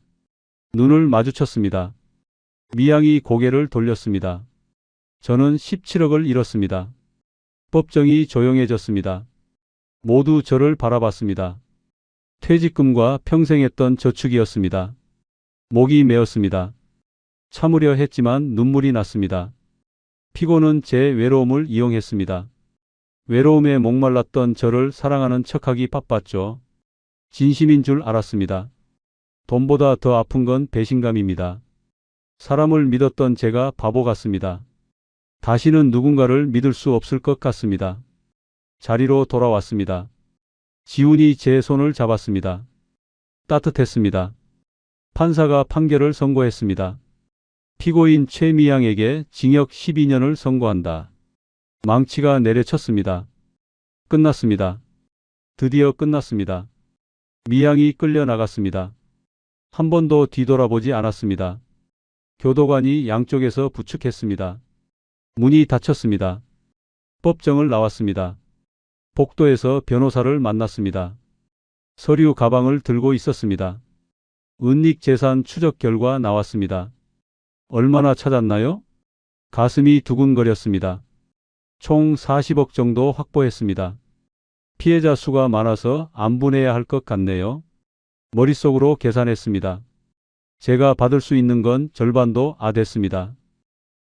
눈을 마주쳤습니다. 미양이 고개를 돌렸습니다. 저는 17억을 잃었습니다. 법정이 조용해졌습니다. 모두 저를 바라봤습니다. 퇴직금과 평생 했던 저축이었습니다. 목이 메었습니다. 참으려 했지만 눈물이 났습니다. 피고는 제 외로움을 이용했습니다. 외로움에 목말랐던 저를 사랑하는 척하기 바빴죠. 진심인 줄 알았습니다. 돈보다 더 아픈 건 배신감입니다. 사람을 믿었던 제가 바보 같습니다. 다시는 누군가를 믿을 수 없을 것 같습니다. 자리로 돌아왔습니다. 지훈이 제 손을 잡았습니다. 따뜻했습니다. 판사가 판결을 선고했습니다. 피고인 최미양에게 징역 12년을 선고한다. 망치가 내려쳤습니다. 끝났습니다. 드디어 끝났습니다. 미양이 끌려 나갔습니다. 한 번도 뒤돌아보지 않았습니다. 교도관이 양쪽에서 부축했습니다. 문이 닫혔습니다. 법정을 나왔습니다. 복도에서 변호사를 만났습니다. 서류 가방을 들고 있었습니다. 은닉 재산 추적 결과 나왔습니다. 얼마나 찾았나요? 가슴이 두근거렸습니다. 총 40억 정도 확보했습니다. 피해자 수가 많아서 안분해야 할 것 같네요. 머릿속으로 계산했습니다. 제가 받을 수 있는 건 절반도 됐습니다.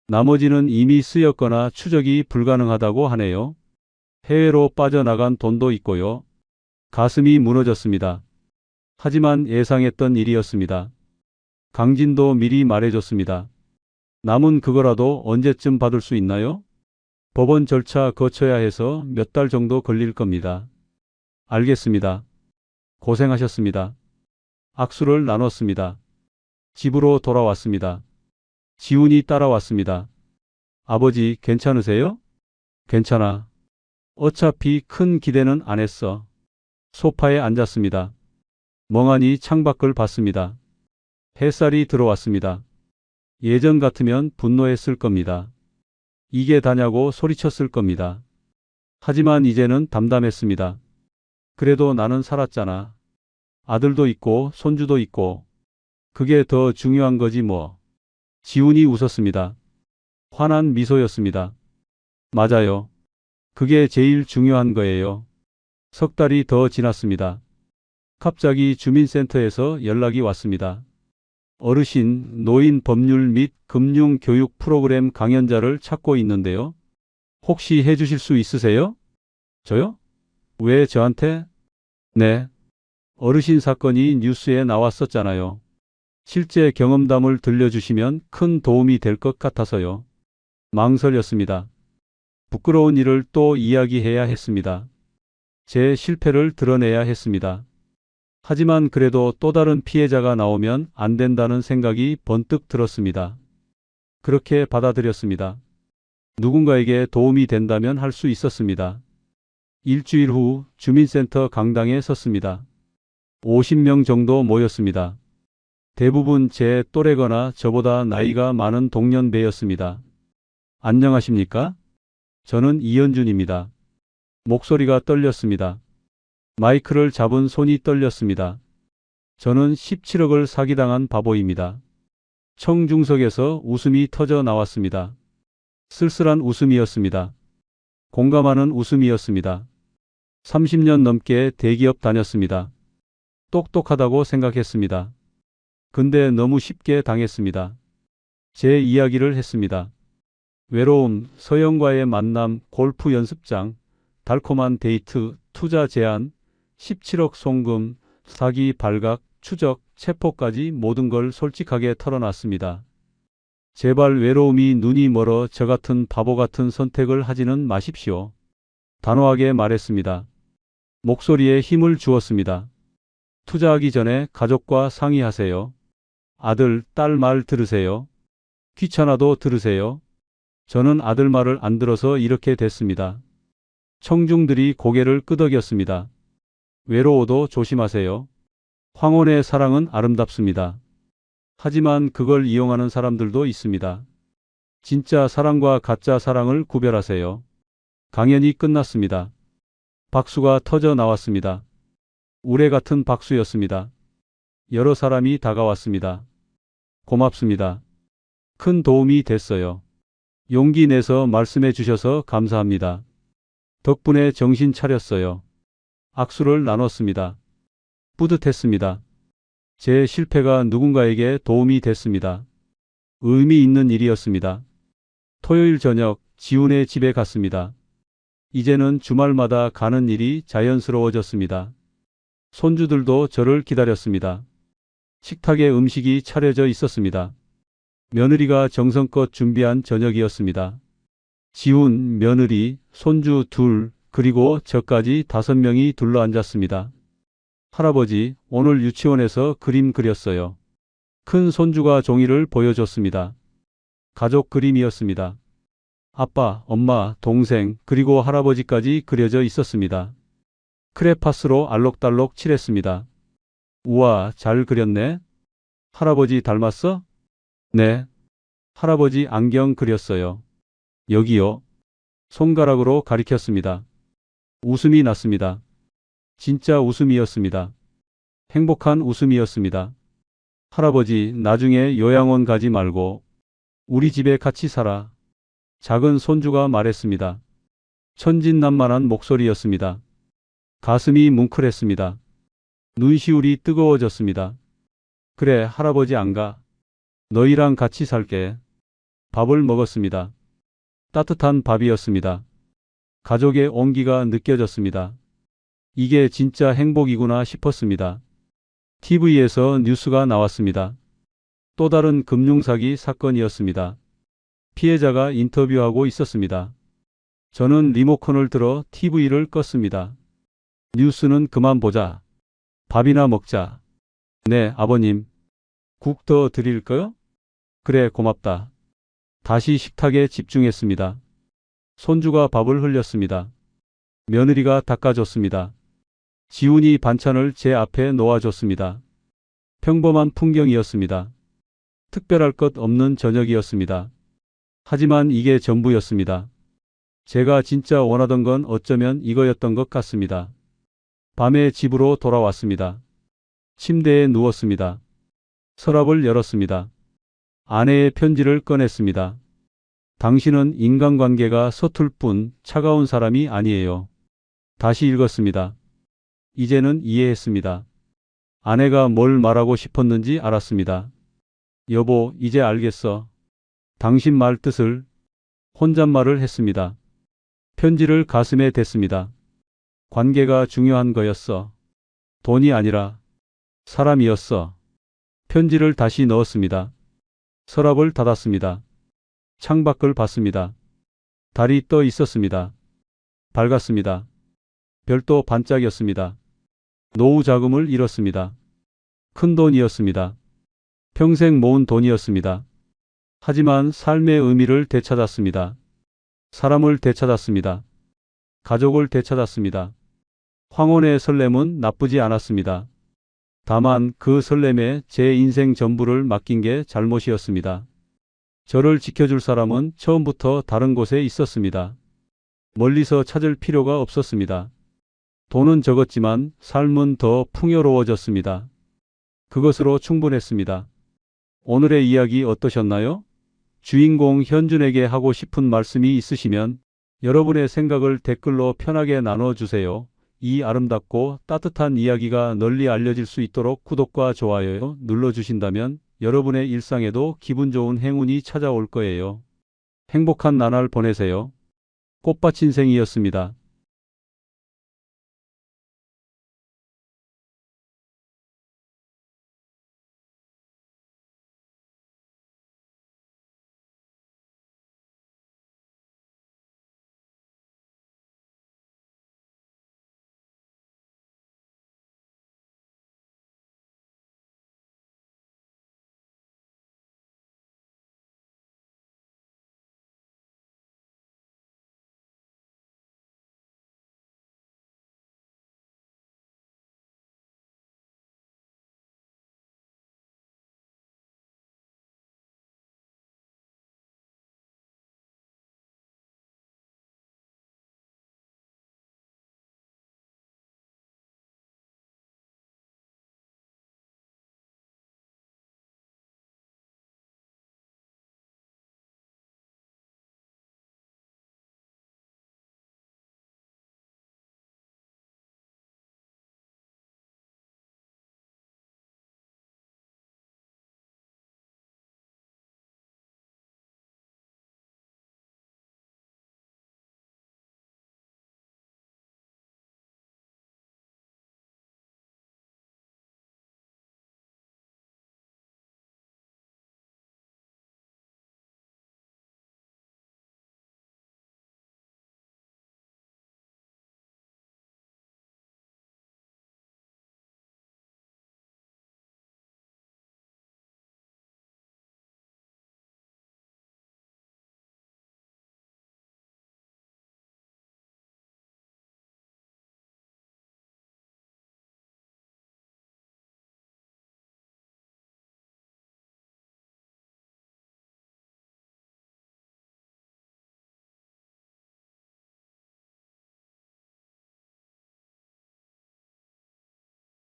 나머지는 이미 쓰였거나 추적이 불가능하다고 하네요. 해외로 빠져나간 돈도 있고요. 가슴이 무너졌습니다. 하지만 예상했던 일이었습니다. 강진도 미리 말해줬습니다. 남은 그거라도 언제쯤 받을 수 있나요? 법원 절차 거쳐야 해서 몇 달 정도 걸릴 겁니다. 알겠습니다. 고생하셨습니다. 악수를 나눴습니다. 집으로 돌아왔습니다. 지훈이 따라왔습니다. 아버지 괜찮으세요? 괜찮아. 어차피 큰 기대는 안 했어. 소파에 앉았습니다. 멍하니 창밖을 봤습니다. 햇살이 들어왔습니다. 예전 같으면 분노했을 겁니다. 이게 다냐고 소리쳤을 겁니다. 하지만 이제는 담담했습니다. 그래도 나는 살았잖아. 아들도 있고 손주도 있고. 그게 더 중요한 거지 뭐. 지훈이 웃었습니다. 환한 미소였습니다. 맞아요. 그게 제일 중요한 거예요. 석 달이 더 지났습니다. 갑자기 주민센터에서 연락이 왔습니다. 어르신 노인 법률 및 금융 교육 프로그램 강연자를 찾고 있는데요. 혹시 해주실 수 있으세요? 저요? 왜 저한테? 네. 어르신 사건이 뉴스에 나왔었잖아요. 실제 경험담을 들려주시면 큰 도움이 될 것 같아서요. 망설였습니다. 부끄러운 일을 또 이야기해야 했습니다. 제 실패를 드러내야 했습니다. 하지만 그래도 또 다른 피해자가 나오면 안 된다는 생각이 번뜩 들었습니다. 그렇게 받아들였습니다. 누군가에게 도움이 된다면 할 수 있었습니다. 일주일 후 주민센터 강당에 섰습니다. 50명 정도 모였습니다. 대부분 제 또래거나 저보다 나이가 많은 동년배였습니다. 안녕하십니까? 저는 이현준입니다. 목소리가 떨렸습니다. 마이크를 잡은 손이 떨렸습니다. 저는 17억을 사기당한 바보입니다. 청중석에서 웃음이 터져 나왔습니다. 쓸쓸한 웃음이었습니다. 공감하는 웃음이었습니다. 30년 넘게 대기업 다녔습니다. 똑똑하다고 생각했습니다. 근데 너무 쉽게 당했습니다. 제 이야기를 했습니다. 외로움, 서영과의 만남, 골프 연습장, 달콤한 데이트, 투자 제안, 17억 송금, 사기 발각, 추적, 체포까지 모든 걸 솔직하게 털어놨습니다. 제발 외로움이 눈이 멀어 저 같은 바보 같은 선택을 하지는 마십시오. 단호하게 말했습니다. 목소리에 힘을 주었습니다. 투자하기 전에 가족과 상의하세요. 아들, 딸 말 들으세요. 귀찮아도 들으세요. 저는 아들 말을 안 들어서 이렇게 됐습니다. 청중들이 고개를 끄덕였습니다. 외로워도 조심하세요. 황혼의 사랑은 아름답습니다. 하지만 그걸 이용하는 사람들도 있습니다. 진짜 사랑과 가짜 사랑을 구별하세요. 강연이 끝났습니다. 박수가 터져 나왔습니다. 우레 같은 박수였습니다. 여러 사람이 다가왔습니다. 고맙습니다. 큰 도움이 됐어요. 용기 내서 말씀해 주셔서 감사합니다. 덕분에 정신 차렸어요. 악수를 나눴습니다. 뿌듯했습니다. 제 실패가 누군가에게 도움이 됐습니다. 의미 있는 일이었습니다. 토요일 저녁 지훈의 집에 갔습니다. 이제는 주말마다 가는 일이 자연스러워졌습니다. 손주들도 저를 기다렸습니다. 식탁에 음식이 차려져 있었습니다. 며느리가 정성껏 준비한 저녁이었습니다. 지훈, 며느리, 손주 둘, 그리고 저까지 5명이 둘러앉았습니다. 할아버지, 오늘 유치원에서 그림 그렸어요. 큰 손주가 종이를 보여줬습니다. 가족 그림이었습니다. 아빠, 엄마, 동생, 그리고 할아버지까지 그려져 있었습니다. 크레파스로 알록달록 칠했습니다. 우와, 잘 그렸네. 할아버지 닮았어? 네. 할아버지 안경 그렸어요. 여기요. 손가락으로 가리켰습니다. 웃음이 났습니다. 진짜 웃음이었습니다. 행복한 웃음이었습니다. 할아버지, 나중에 요양원 가지 말고 우리 집에 같이 살아. 작은 손주가 말했습니다. 천진난만한 목소리였습니다. 가슴이 뭉클했습니다. 눈시울이 뜨거워졌습니다. 그래, 할아버지 안 가. 너희랑 같이 살게. 밥을 먹었습니다. 따뜻한 밥이었습니다. 가족의 온기가 느껴졌습니다. 이게 진짜 행복이구나 싶었습니다. TV에서 뉴스가 나왔습니다. 또 다른 금융사기 사건이었습니다. 피해자가 인터뷰하고 있었습니다. 저는 리모컨을 들어 TV를 껐습니다. 뉴스는 그만 보자. 밥이나 먹자. 네, 아버님. 국 더 드릴까요? 그래, 고맙다. 다시 식탁에 집중했습니다. 손주가 밥을 흘렸습니다. 며느리가 닦아줬습니다. 지훈이 반찬을 제 앞에 놓아줬습니다. 평범한 풍경이었습니다. 특별할 것 없는 저녁이었습니다. 하지만 이게 전부였습니다. 제가 진짜 원하던 건 어쩌면 이거였던 것 같습니다. 밤에 집으로 돌아왔습니다. 침대에 누웠습니다. 서랍을 열었습니다. 아내의 편지를 꺼냈습니다. 당신은 인간관계가 서툴 뿐 차가운 사람이 아니에요. 다시 읽었습니다. 이제는 이해했습니다. 아내가 뭘 말하고 싶었는지 알았습니다. 여보, 이제 알겠어. 당신 말 뜻을. 혼잣말을 했습니다. 편지를 가슴에 댔습니다. 관계가 중요한 거였어. 돈이 아니라 사람이었어. 편지를 다시 넣었습니다. 서랍을 닫았습니다. 창밖을 봤습니다. 달이 떠 있었습니다. 밝았습니다. 별도 반짝였습니다. 노후 자금을 잃었습니다. 큰 돈이었습니다. 평생 모은 돈이었습니다. 하지만 삶의 의미를 되찾았습니다. 사람을 되찾았습니다. 가족을 되찾았습니다. 황혼의 설렘은 나쁘지 않았습니다. 다만 그 설렘에 제 인생 전부를 맡긴 게 잘못이었습니다. 저를 지켜줄 사람은 처음부터 다른 곳에 있었습니다. 멀리서 찾을 필요가 없었습니다. 돈은 적었지만 삶은 더 풍요로워졌습니다. 그것으로 충분했습니다. 오늘의 이야기 어떠셨나요? 주인공 현준에게 하고 싶은 말씀이 있으시면 여러분의 생각을 댓글로 편하게 나눠주세요. 이 아름답고 따뜻한 이야기가 널리 알려질 수 있도록 구독과 좋아요 눌러주신다면 여러분의 일상에도 기분 좋은 행운이 찾아올 거예요. 행복한 나날 보내세요. 꽃밭 인생이었습니다.